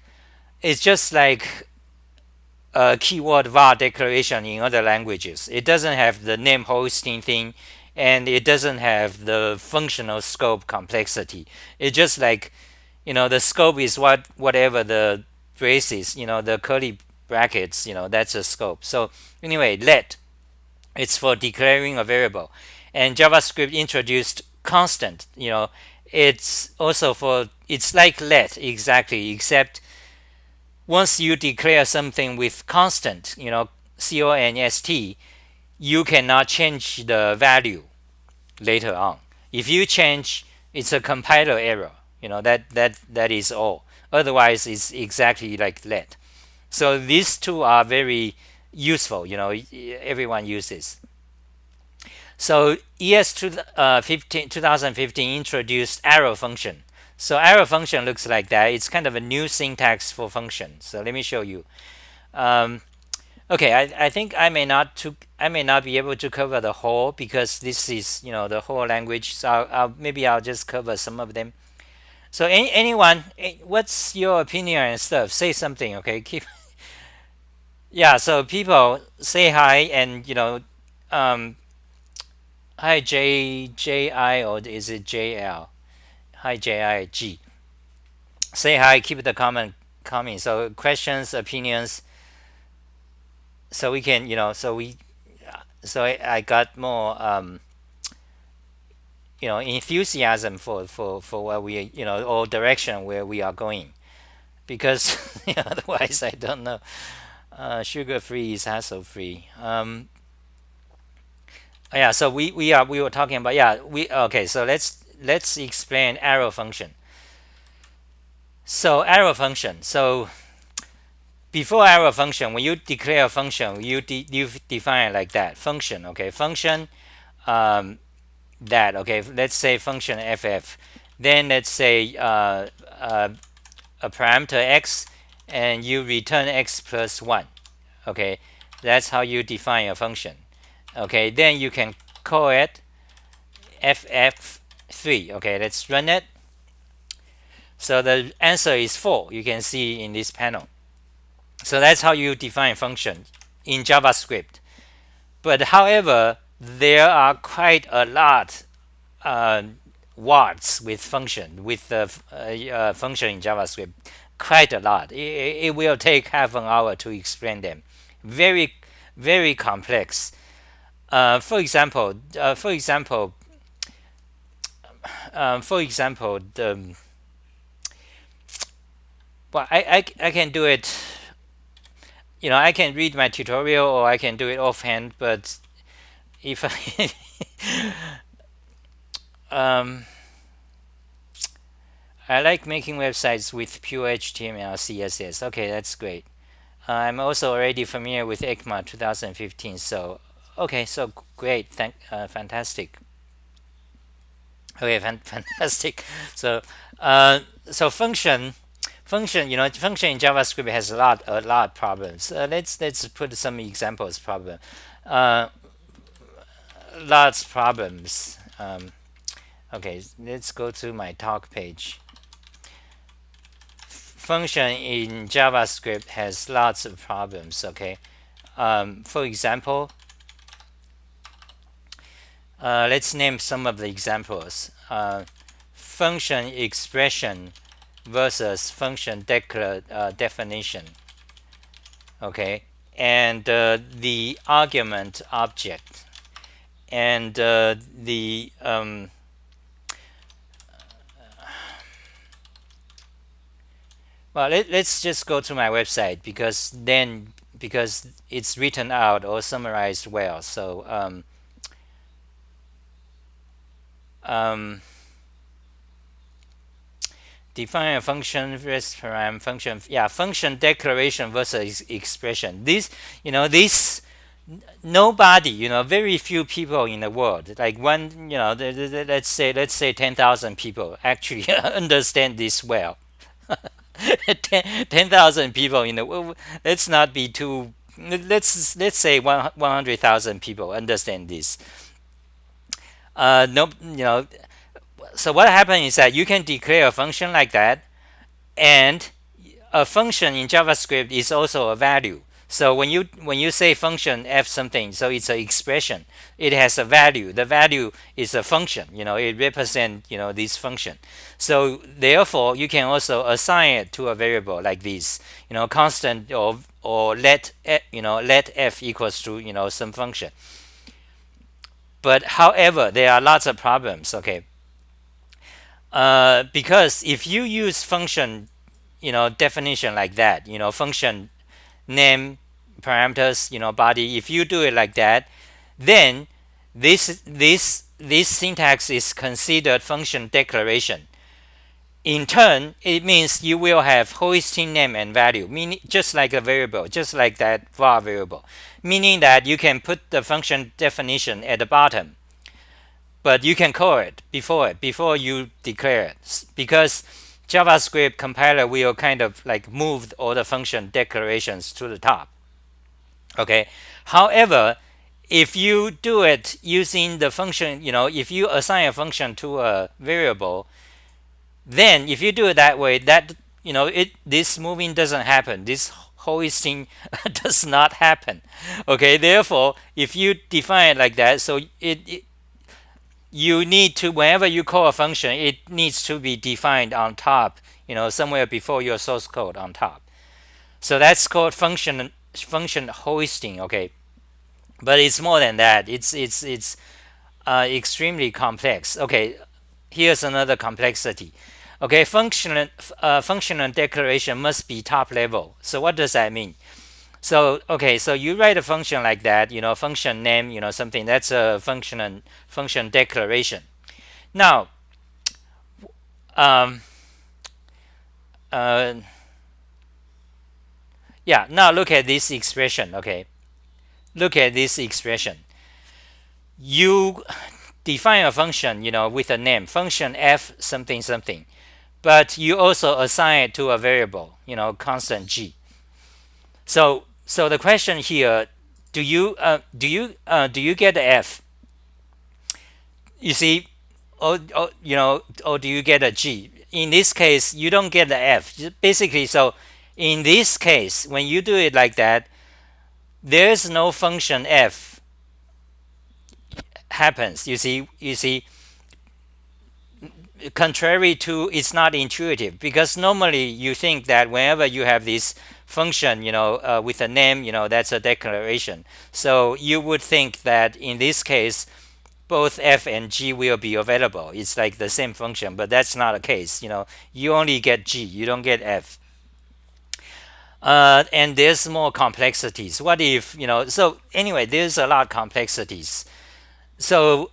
[SPEAKER 1] a keyword var declaration in other languages. It doesn't have the name hosting thing, and it doesn't have the functional scope complexity. It's just like, the scope is whatever the braces, the curly brackets, that's a scope. So anyway, let, it's for declaring a variable. And JavaScript introduced constant, it's like let exactly, except once you declare something with constant, const, you cannot change the value later on. If you change, it's a compiler error. That is all. Otherwise, it's exactly like let. So these two are very useful. Everyone uses. So ES 2015 introduced arrow function. So arrow function looks like that. It's kind of a new syntax for function. So let me show you. Okay, I think I may not be able to cover the whole because this is the whole language. So maybe I'll just cover some of them. So anyone, what's your opinion and stuff? Say something, okay? Yeah. So people say hi and hi JI or is it JL? Hi JIG. Say hi. Keep the comment coming. So questions, opinions. So we can I got more enthusiasm for where we or direction where we are going, because otherwise I don't know. Sugar free is hassle free. Yeah, so we were talking about, okay, so let's explain arrow function. So arrow function. So before arrow function, when you declare a function, you define it like that. Function, okay, function that, okay, let's say function ff. Then let's say a parameter x, and you return x plus 1. Okay, that's how you define a function. Okay, then you can call it ff3. Okay, let's run it. So the answer is 4. You can see in this panel. So that's how you define function in JavaScript. But however, there are quite a lot warts with function function in JavaScript. Quite a lot. It will take half an hour to explain them. Very, very complex. For example, the well, I can do it. I can read my tutorial or I can do it offhand. But if I like making websites with pure HTML, CSS. Okay, that's great. I'm also already familiar with ECMA 2015. So, okay, so great, fantastic. Okay, fantastic. So, so function, function in JavaScript has a lot of problems. Let's put some examples. Uh, Lots problems. Okay, let's go to my talk page. Function in JavaScript has lots of problems. Okay, for example, let's name some of the examples. Function expression versus function definition. Okay, and the argument object and the well, let's just go to my website because it's written out or summarized well. So define a function versus param function. Yeah, function declaration versus expression. This nobody, very few people in the world, like one, let's say 10,000 people actually understand this well. 10,000 people in the world. Let's not be too. Let's say 100,000 people understand this. No, So what happens is that you can declare a function like that, and a function in JavaScript is also a value. So when you say function f something, so it's an expression. It has a value. The value is a function. It represents this function. So therefore, you can also assign it to a variable like this. Constant or let f equals to some function. But however, there are lots of problems. Okay, because if you use function definition like that, function name parameters, body, if you do it like that, then this syntax is considered function declaration. In turn, it means you will have hoisting name and value, meaning just like a variable, just like that var variable, meaning that you can put the function definition at the bottom, but you can call it before you declare it, because JavaScript compiler will kind of like move all the function declarations to the top. Okay. However, if you do it using the function, if you assign a function to a variable, then if you do it that way, this moving doesn't happen. This hoisting does not happen. Okay. Therefore, if you define it like that, so you need to, whenever you call a function, it needs to be defined on top, somewhere before your source code on top. So that's called function hoisting. Okay, but it's more than that. It's extremely complex. Okay, here's another complexity. Okay, functional declaration must be top level. So what does that mean? So okay, so you write a function like that, function name, something that's a function declaration. Now, yeah, now look at this expression. Okay, look at this expression. You define a function, with a name, function f something something, but you also assign it to a variable, constant g. So the question here, do you get the f? You see, or do you get a g? In this case, you don't get the f. Basically, so in this case, when you do it like that, there's no function f happens. You see, contrary to, it's not intuitive, because normally you think that whenever you have this function, with a name, that's a declaration. So you would think that in this case, both f and g will be available. It's like the same function, but that's not the case. You only get g, you don't get f. And there's more complexities. What if, so anyway, there's a lot of complexities. So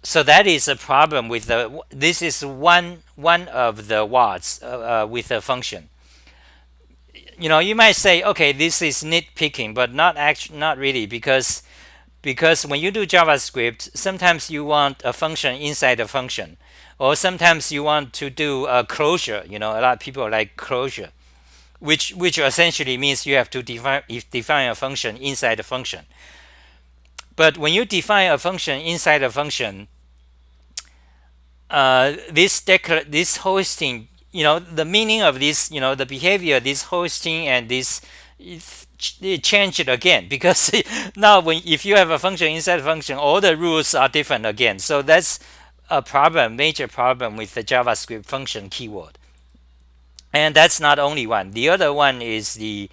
[SPEAKER 1] So that is a problem with the. This is one of the warts with the function. You might say, okay, this is nitpicking, but not really, because when you do JavaScript, sometimes you want a function inside a function, or sometimes you want to do a closure. A lot of people like closure, which essentially means you have to define a function inside a function. But when you define a function inside a function, this hosting, the meaning of this, the behavior, this hosting and this, it changed it again, because now if you have a function inside a function, all the rules are different again. So that's a major problem with the JavaScript function keyword. And that's not only one. The other one is the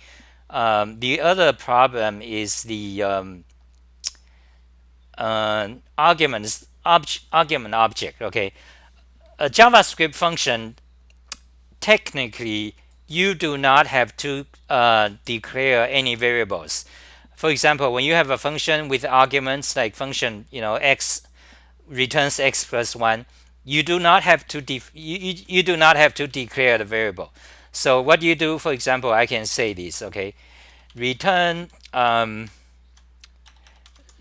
[SPEAKER 1] other problem is the argument object. Okay, a JavaScript function, technically you do not have to declare any variables. For example, when you have a function with arguments, like function x returns x plus 1, you do not have to you do not have to declare the variable. So what do you do? For example, I can say this. Okay, return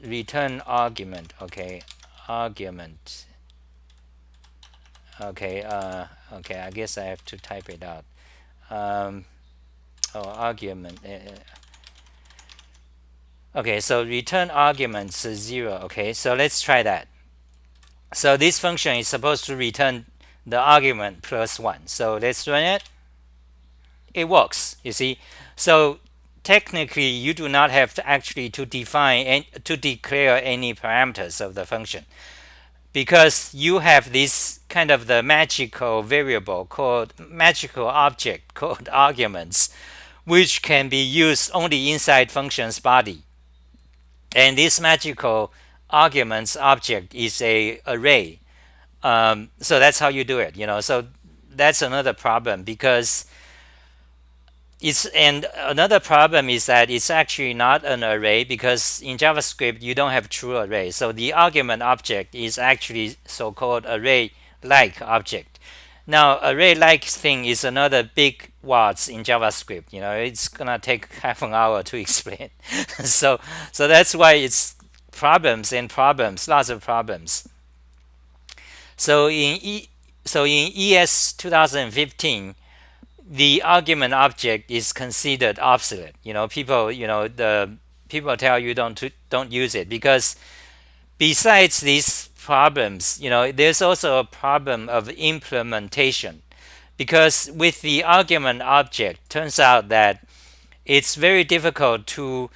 [SPEAKER 1] return argument. Okay, argument. Okay, okay, I guess I have to type it out. Argument. Okay, so return arguments 0. Okay, so let's try that. So this function is supposed to return the argument plus 1. So let's run it. It works, you see. So technically, you do not have to actually to define and to declare any parameters of the function, because you have this kind of the magical variable called magical object called arguments, which can be used only inside function's body. And this magical arguments object is a array. So that's how you do it. So that's another problem, because and another problem is that it's actually not an array, because in JavaScript you don't have true array. So the argument object is actually so-called array-like object. Now, array-like thing is another big words in JavaScript. It's gonna take half an hour to explain. so that's why it's problems and problems, lots of problems. So in ES 2015, the argument object is considered obsolete. The people tell you don't use it, because besides these problems, there's also a problem of implementation, because with the argument object, turns out that it's very difficult to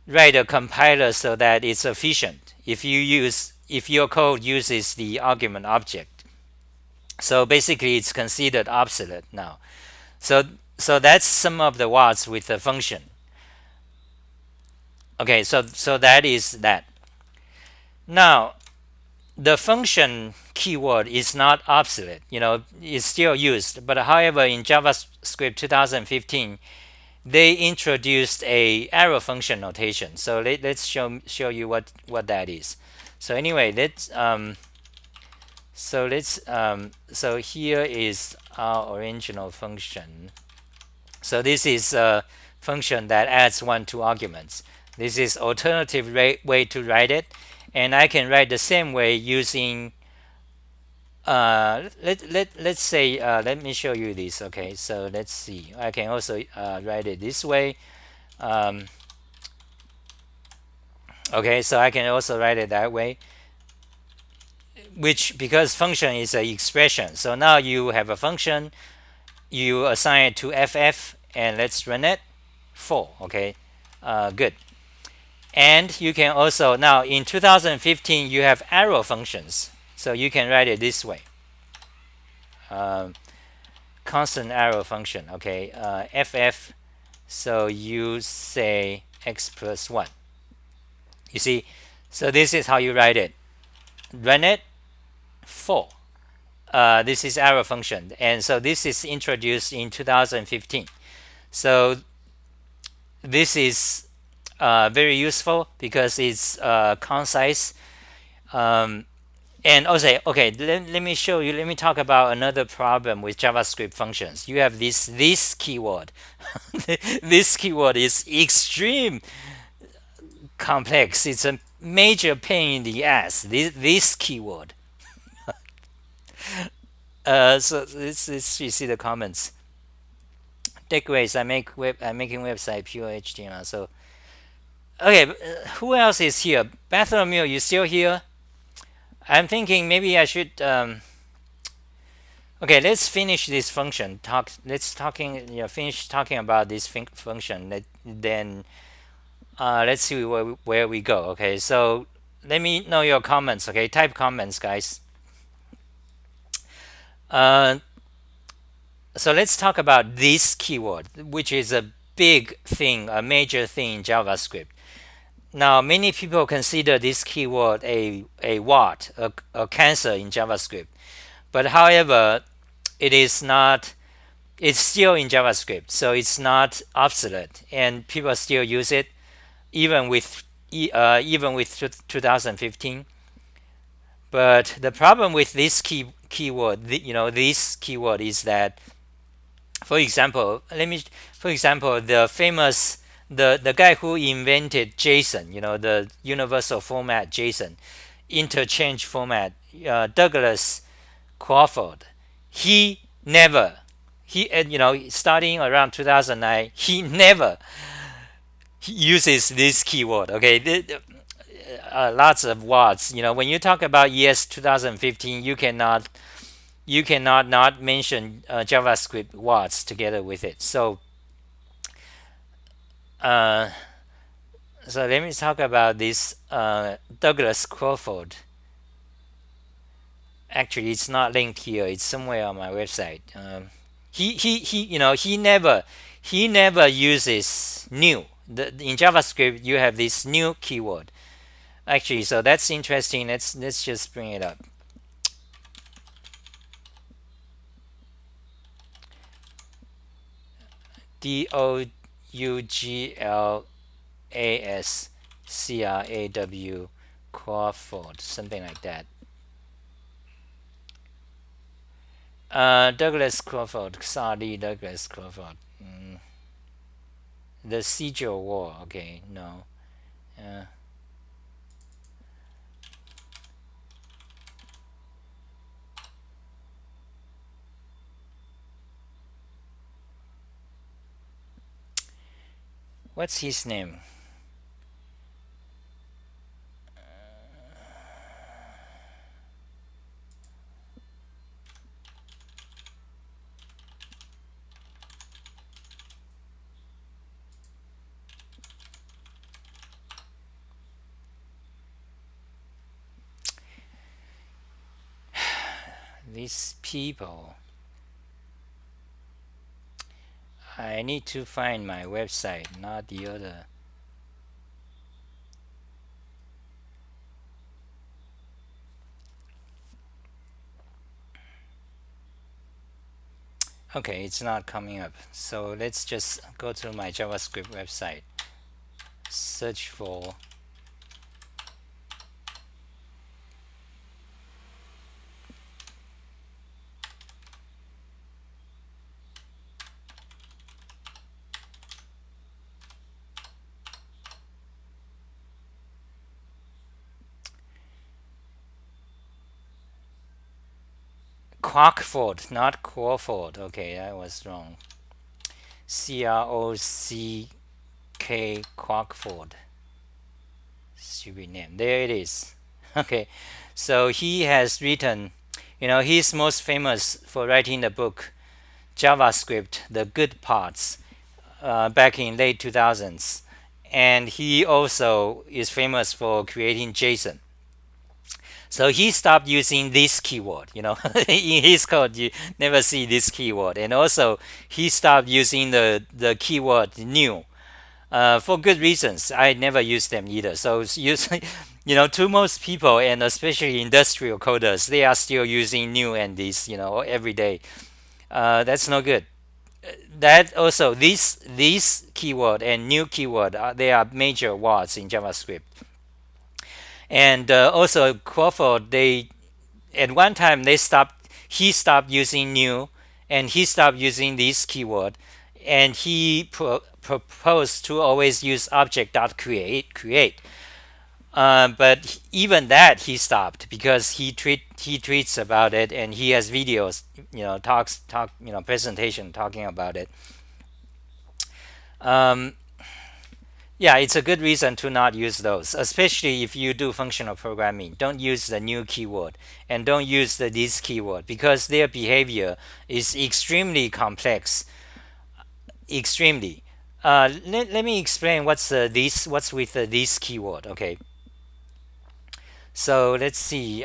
[SPEAKER 1] write a compiler so that it's efficient if your code uses the argument object. So basically, it's considered obsolete now. So that's some of the words with the function. Okay, so that is that. Now, the function keyword is not obsolete. It's still used. But however, in JavaScript 2015, they introduced a arrow function notation. So let's show you what that is. So anyway, so here is our original function. So this is a function that adds 1 to arguments. This is alternative way to write it, and I can write the same way using let's say let me show you this. Okay, so let's see. I can also write it this way. Okay, so I can also write it that way, because function is an expression. So now you have a function, you assign it to ff, and let's run it. 4. Okay, good. And you can also, now in 2015, you have arrow functions, so you can write it this way. Constant arrow function. Okay, ff, so you say x plus 1. You see, so this is how you write it. Run it. 4. This is arrow function, and so this is introduced in 2015. So this is very useful, because it's concise. And also, okay, let me show you. Let me talk about another problem with JavaScript functions. You have this keyword. This keyword is extreme complex. It's a major pain in the ass. This keyword. So you see the comments. Decorates. I'm making website pure HTML. So okay, who else is here? Bartholomew, you still here? I'm thinking maybe I should. Okay, let's finish this function. Finish talking about this function. Then let's see where we go. Okay, so let me know your comments. Okay, type comments, guys. Uh, so let's talk about this keyword, which is a big thing, a major thing in JavaScript. Now, many people consider this keyword a wart, a cancer in JavaScript. But however, it is not. It's still in JavaScript, so it's not obsolete, and people still use it even with 2015. But the problem with this keyword, this keyword is that, for example, the famous the guy who invented JSON, the universal format JSON, interchange format, Douglas Crawford, he never starting around 2009, he never uses this keyword. Okay, lots of words. When you talk about ES 2015, you cannot not mention JavaScript words together with it. Uh, so let me talk about this Douglas Crawford. Actually, it's not linked here. It's somewhere on my website. He never uses new. In JavaScript, you have this new keyword. Actually, so that's interesting. Let's just bring it up. Douglascraw Crawford, something like that. Douglas Crawford, sorry, Douglas Crawford. The Sigil War, okay, no. What's his name? These people. I need to find my website, not the other. Okay, it's not coming up. So let's just go to my JavaScript website. Search for Crockford, not Crawford. Okay, I was wrong. Crock Crockford. Stupid name. There it is. Okay, so he has written, he's most famous for writing the book JavaScript, The Good Parts, back in late 2000s. And he also is famous for creating JSON. So he stopped using this keyword. In his code, you never see this keyword. And also, he stopped using the keyword new for good reasons. I never use them either. So usually, to most people, and especially industrial coders, they are still using new and this, every day. That's no good. That also, this keyword and new keyword, they are major words in JavaScript. And also Crawford, at one time he stopped using new, and he stopped using this keyword, and he proposed to always use object.create. But even that he stopped because he tweets about it, and he has videos, presentation talking about it. um, yeah, it's a good reason to not use those, especially if you do functional programming. Don't use the new keyword, and don't use the this keyword, because their behavior is extremely complex. Extremely. Let me explain what's with the this keyword. Okay, so let's see.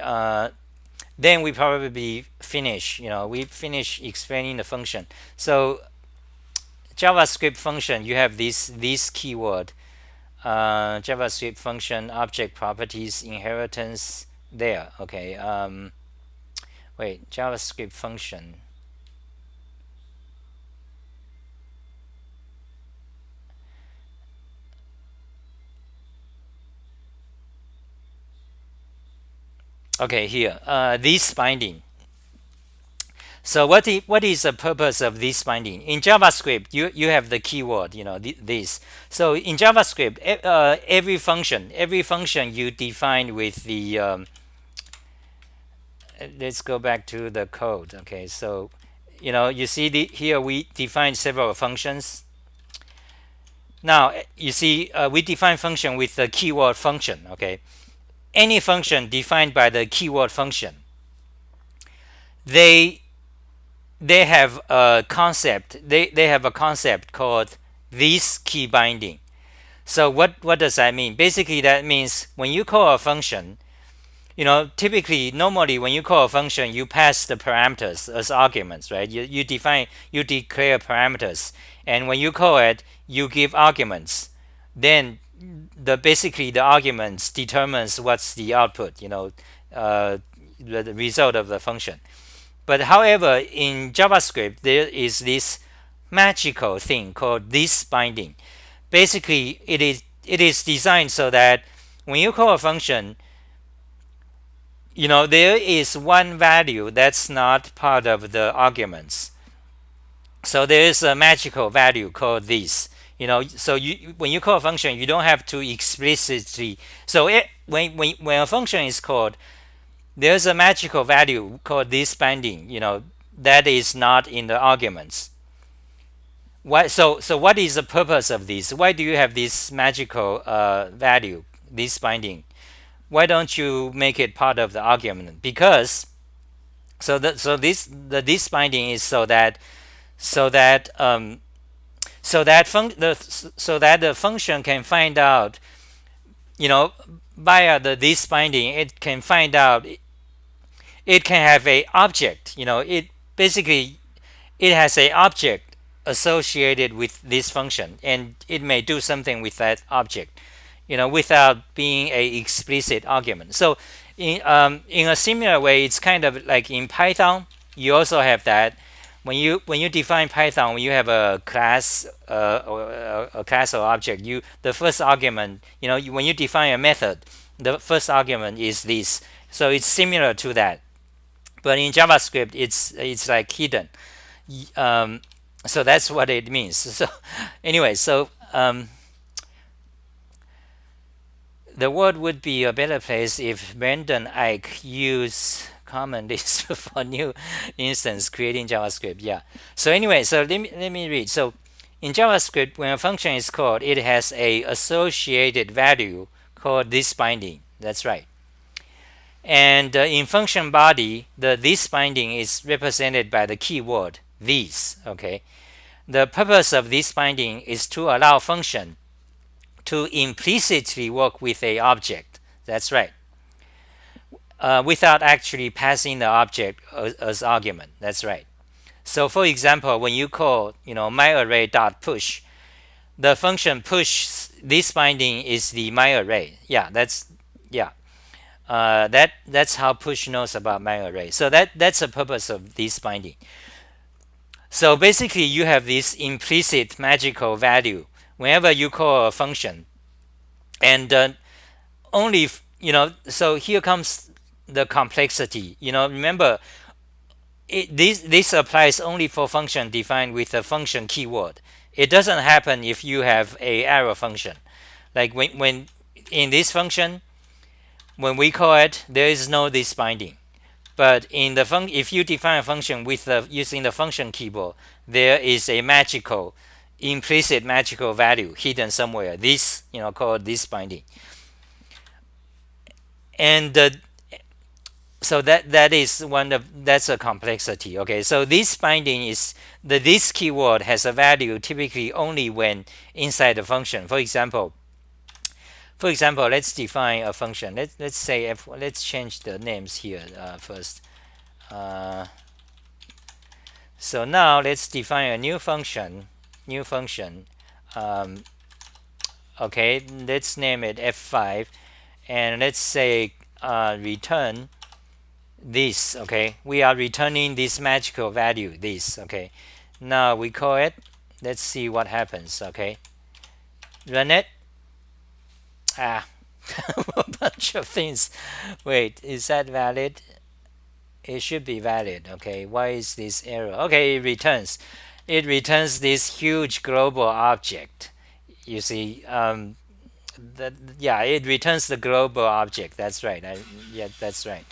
[SPEAKER 1] Then we probably finish. We finish explaining the function. So JavaScript function, you have this keyword. JavaScript function object properties inheritance there. Okay. Wait, JavaScript function. Okay, here. This binding. So what is the purpose of this binding? In JavaScript, you have the keyword, this. So in JavaScript, every function you define with the let's go back to the code. Okay, so you see here we define several functions. Now you see we define function with the keyword function. Okay, any function defined by the keyword function, they have a concept. They have a concept called this key binding. So what does that mean? Basically, that means when you call a function, typically, normally when you call a function, you pass the parameters as arguments, right? You declare parameters, and when you call it, you give arguments. Then basically the arguments determines what's the output, the result of the function. But however, in JavaScript, there is this magical thing called this binding. Basically, it is designed so that when you call a function, there is one value that's not part of the arguments. So there is a magical value called this. So when you call a function, you don't have to explicitly. So when a function is called, there's a magical value called this binding. That is not in the arguments. Why? So what is the purpose of this? Why do you have this magical value, this binding? Why don't you make it part of the argument? Because this binding is so that the function can find out, via this binding, it can find out, it can have a object. It basically, it has a object associated with this function, and it may do something with that object, without being a explicit argument. So in a similar way, it's kind of like in Python, you also have that. When you define Python, when you have a class or a class or object, the first argument, when you define a method, the first argument is this. So it's similar to that. But in JavaScript, it's like hidden. So that's what it means. So anyway, the world would be a better place if Brandon Ike used common list for new instance creating JavaScript. Yeah. So anyway, so let me read. So in JavaScript, when a function is called, it has a associated value called this binding. That's right. And in function body, this binding is represented by the keyword these. Okay. The purpose of this binding is to allow function to implicitly work with a object. That's right. Without actually passing the object as argument. That's right. So for example, when you call myArray.push, the function push, this binding is the myArray. Yeah, that's how push knows about myArray. So that's the purpose of this binding. So basically, you have this implicit magical value whenever you call a function, and only so here comes the complexity. Remember, this applies only for function defined with a function keyword. It doesn't happen if you have a arrow function. Like when in this function, when we call it, there is no this binding. But in the if you define a function with using the function keyword, there is a implicit magical value hidden somewhere. This, called this binding. And so that's a complexity. Okay, so this binding is this keyword has a value typically only when inside the function. For example, let's define a function. Let's say let's change the names here first. So now let's define a new function. Okay, let's name it f5, and let's say return this. Okay, we are returning this magical value, this. Okay, now we call it. Let's see what happens. Okay, run it. A bunch of things. Wait, is that valid? It should be valid. Okay, why is this error? Okay, it returns this huge global object. You see, it returns the global object. That's right. Yeah, that's right.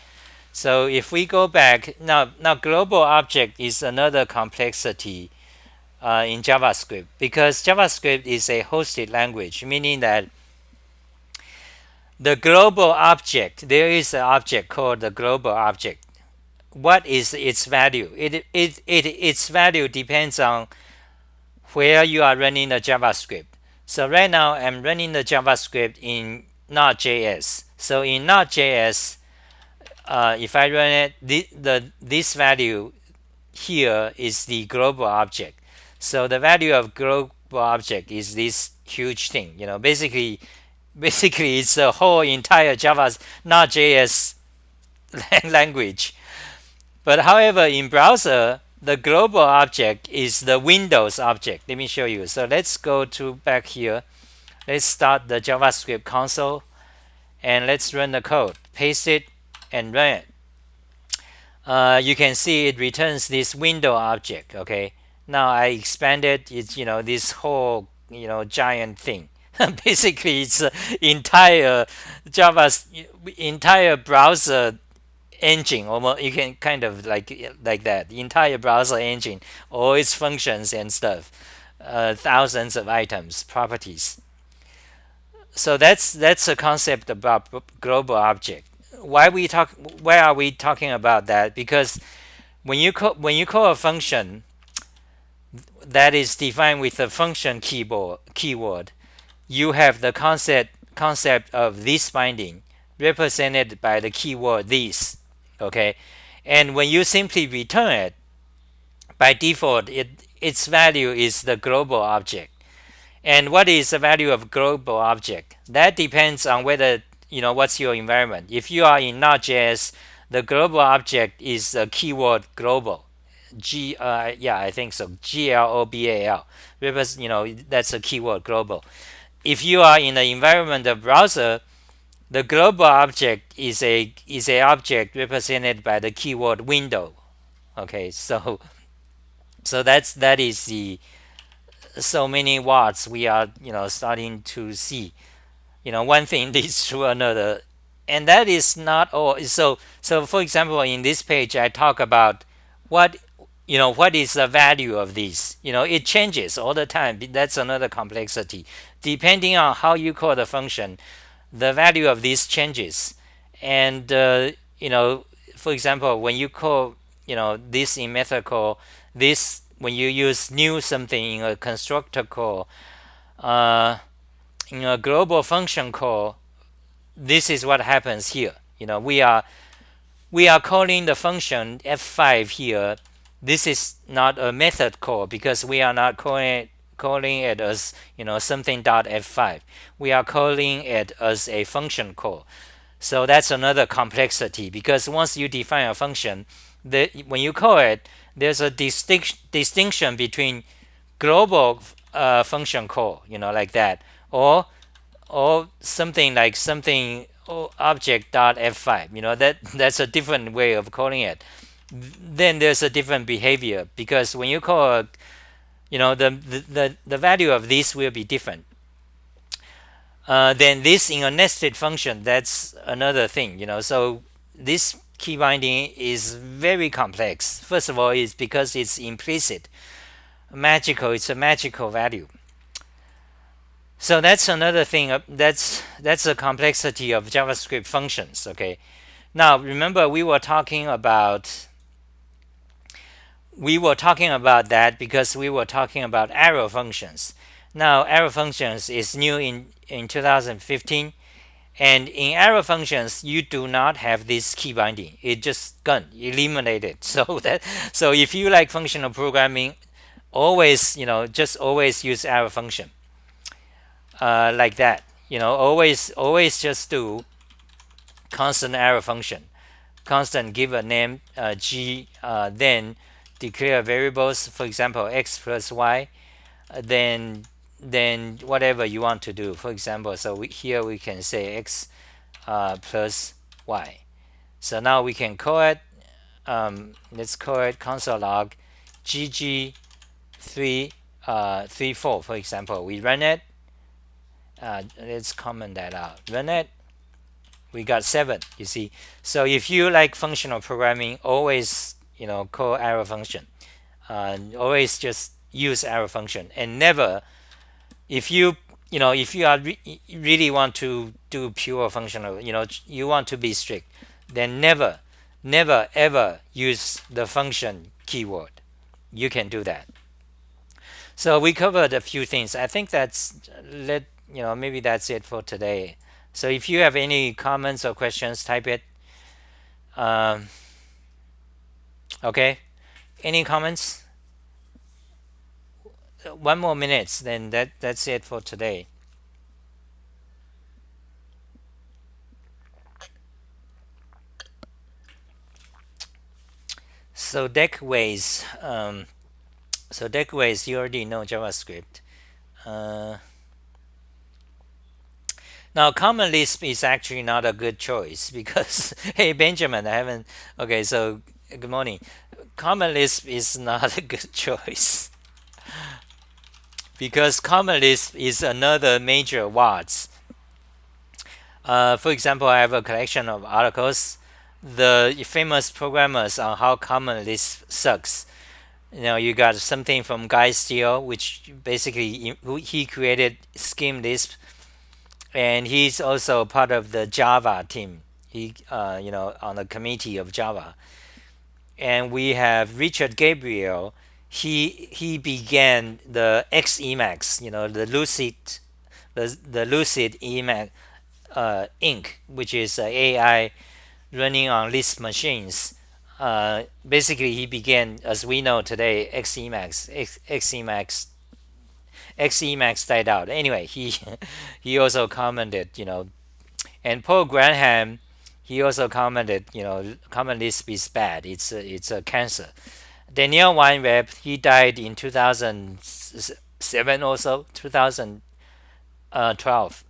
[SPEAKER 1] So if we go back now, global object is another complexity in JavaScript, because JavaScript is a hosted language, meaning that the global object, there is an object called the global object. What is its value? Its value depends on where you are running the JavaScript. So right now I'm running the JavaScript in Node.js. So in Node.js, if I run it, this value here is the global object. So the value of global object is this huge thing. Basically it's the whole entire Node.js language. But however, in browser, the global object is the Windows object. Let me show you. So let's go to back here. Let's start the JavaScript console, and let's run the code. Paste it and run it. You can see it returns this window object. Okay. Now I expanded it. This whole giant thing. Basically, it's entire entire browser engine. Almost, you can kind of like that. The entire browser engine, all its functions and stuff, thousands of items, properties. So that's a concept about global object. Why are we talking about that? Because when you call a function that is defined with a function keyword, you have the concept of this binding represented by the keyword this. Okay, and when you simply return it, by default its value is the global object. And what is the value of global object? That depends on whether what's your environment. If you are in Node.js, the global object is a keyword global. I think so. global. That's a keyword global. If you are in the environment of browser, the global object is a object represented by the keyword window. Okay, so that is the so many warts we are starting to see. One thing leads to another, and that is not all. So for example, in this page I talk about what is the value of these. It changes all the time. That's another complexity. Depending on how you call the function, the value of these changes. And for example, when you call this in method call, this when you use new something in a constructor call, in a global function call, this is what happens here. We are calling the function f5 here. This is not a method call because we are not calling it as something dot f5. We are calling it as a function call. So that's another complexity, because once you define a function, when you call it, there's a distinction between global function call, like that, or something like something object.f5. That's a different way of calling it. Then there's a different behavior because when you call the value of this will be different. Then this in a nested function, that's another thing. So this key binding is very complex. First of all, is because it's implicit, magical. It's a magical value. So that's another thing. That's the complexity of JavaScript functions. Okay. Now remember we were talking about that because we were talking about arrow functions. Now arrow functions is new in 2015, and in arrow functions you do not have this key binding. It just gone eliminated. So if you like functional programming, always just always use arrow function like that. Always just do constant arrow function. Constant, give a name g, then declare variables, for example x plus y, then whatever you want to do. For example, so here we can say x plus y. So now we can call it. Let's call it console log gg334. For example, we run it. Let's comment that out. Run it. We got 7. You see. So if you like functional programming, always call arrow function. Always just use arrow function, and never, if you really want to do pure functional, you want to be strict, then never ever use the function keyword. You can do that. So we covered a few things. I think maybe that's it for today. So if you have any comments or questions, type it. Okay, any comments? One more minute, then that's it for today. So deckways. You already know JavaScript. Now common Lisp is actually not a good choice because hey Benjamin, I haven't. Okay, so good morning. Common Lisp is not a good choice because common Lisp is another major warts. For example, I have a collection of articles, the famous programmers on how common Lisp sucks. You got something from Guy Steele, which basically he created Scheme Lisp, and he's also part of the Java team. He on the committee of Java. And we have Richard Gabriel. He began the XEmacs, the Lucid Emacs Inc., which is AI running on Lisp machines. Basically, he began, as we know today, XEmacs died out. Anyway, he also commented, and Paul Graham, he also commented, Common Lisp is bad. It's a cancer. Daniel Weinreb, he died in 2007 or so, 2012.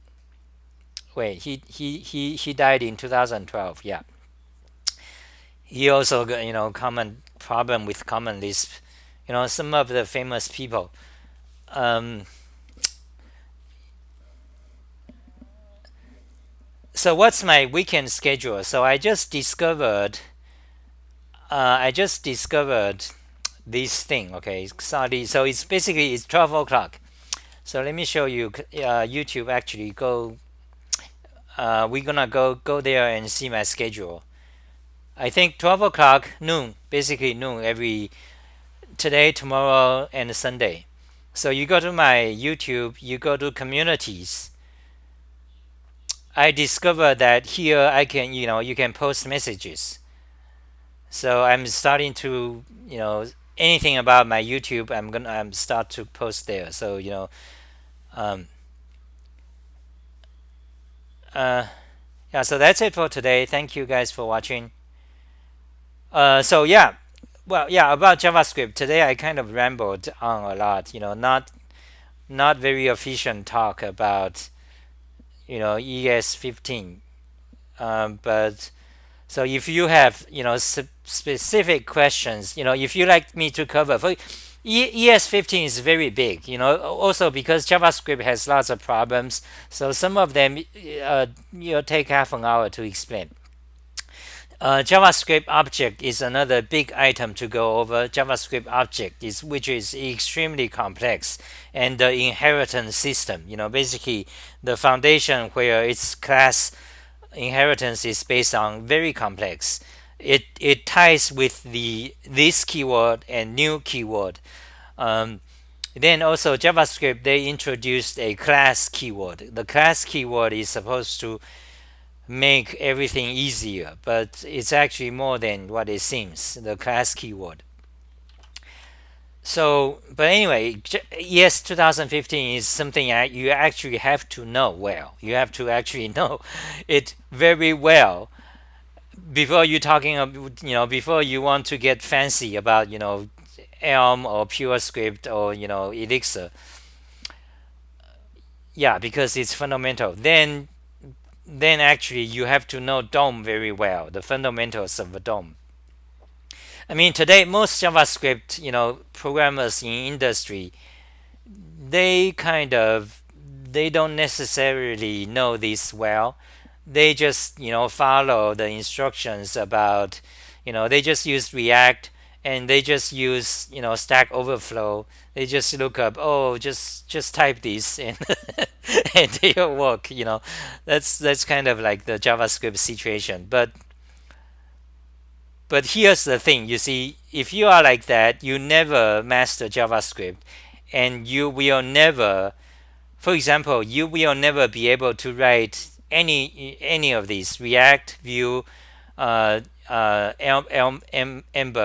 [SPEAKER 1] Wait, he died in 2012. Yeah. He also got common problem with Common Lisp. Some of the famous people. So what's my weekend schedule? So I just discovered this thing. Okay, sorry. So it's basically 12 o'clock. So let me show you. YouTube actually go. We're gonna go there and see my schedule. I think 12 o'clock noon, basically noon every today, tomorrow, and Sunday. So you go to my YouTube, you go to communities. I discovered that here I can, you can post messages. So I'm starting to, anything about my YouTube, I'm start to post there. So yeah. So that's it for today. Thank you guys for watching. So yeah, well, yeah, about JavaScript today I kind of rambled on a lot. Not very efficient talk about ES15. But so if you have specific questions, if you like me to cover for ES15 is very big, also because JavaScript has lots of problems, so some of them take half an hour to explain. JavaScript object is another big item to go over. JavaScript object which is extremely complex, and the inheritance system. Basically the foundation where its class inheritance is based on very complex. It ties with this keyword and new keyword. Then also JavaScript, they introduced a class keyword. The class keyword is supposed to make everything easier, but it's actually more than what it seems, the class keyword. So, but anyway, yes, 2015 is something you actually have to know well. You have to actually know it very well before you're talking about, before you want to get fancy about, Elm or PureScript or, Elixir. Yeah, because it's fundamental. Then actually you have to know DOM very well, the fundamentals of the DOM. I mean, today most JavaScript, programmers in industry, they they don't necessarily know this well. They just follow the instructions about, they just use React, and they just use Stack Overflow. They just look up, oh, just type this, and and it'll work. That's kind of like the JavaScript situation. But here's the thing, you see, if you are like that, you never master JavaScript, and you will never, for example, you will never be able to write any of these React, Vue, Ember,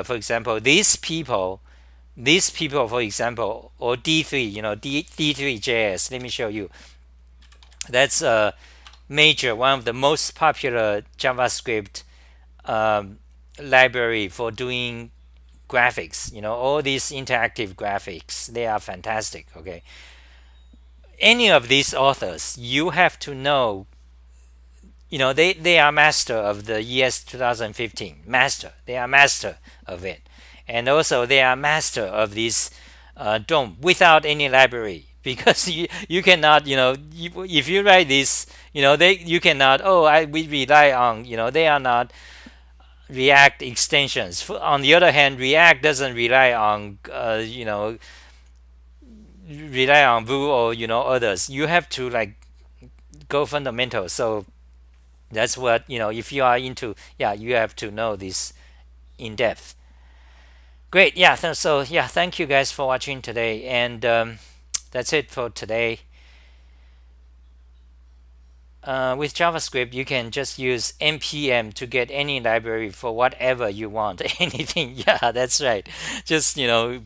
[SPEAKER 1] for example. These people, for example, or D3, D3JS. Let me show you. That's a major, one of the most popular JavaScript library for doing graphics. All these interactive graphics, they are fantastic. Okay, any of these authors, you have to know. They are master of the ES 2015 master. They are master of it, and also they are master of this DOM without any library. Because you cannot, if you write this, you cannot. Oh, we rely on, they are not React extensions. On the other hand, React doesn't rely on Vue or others. You have to like go fundamental. So that's what, if you are into, yeah, you have to know this in depth. Great. Yeah. So yeah, thank you guys for watching today, and that's it for today. With JavaScript, you can just use npm to get any library for whatever you want. Anything. Yeah, that's right. Just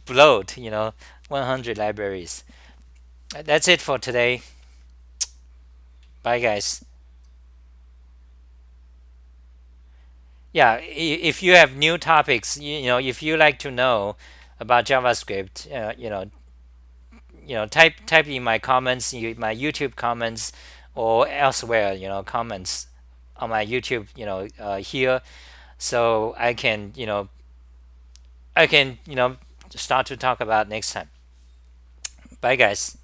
[SPEAKER 1] bloat 100 libraries. That's it for today. Bye, guys. Yeah, if you have new topics, if you like to know about JavaScript, type in my comments, my YouTube comments, or elsewhere, comments on my YouTube, here, so I can start to talk about next time. Bye, guys.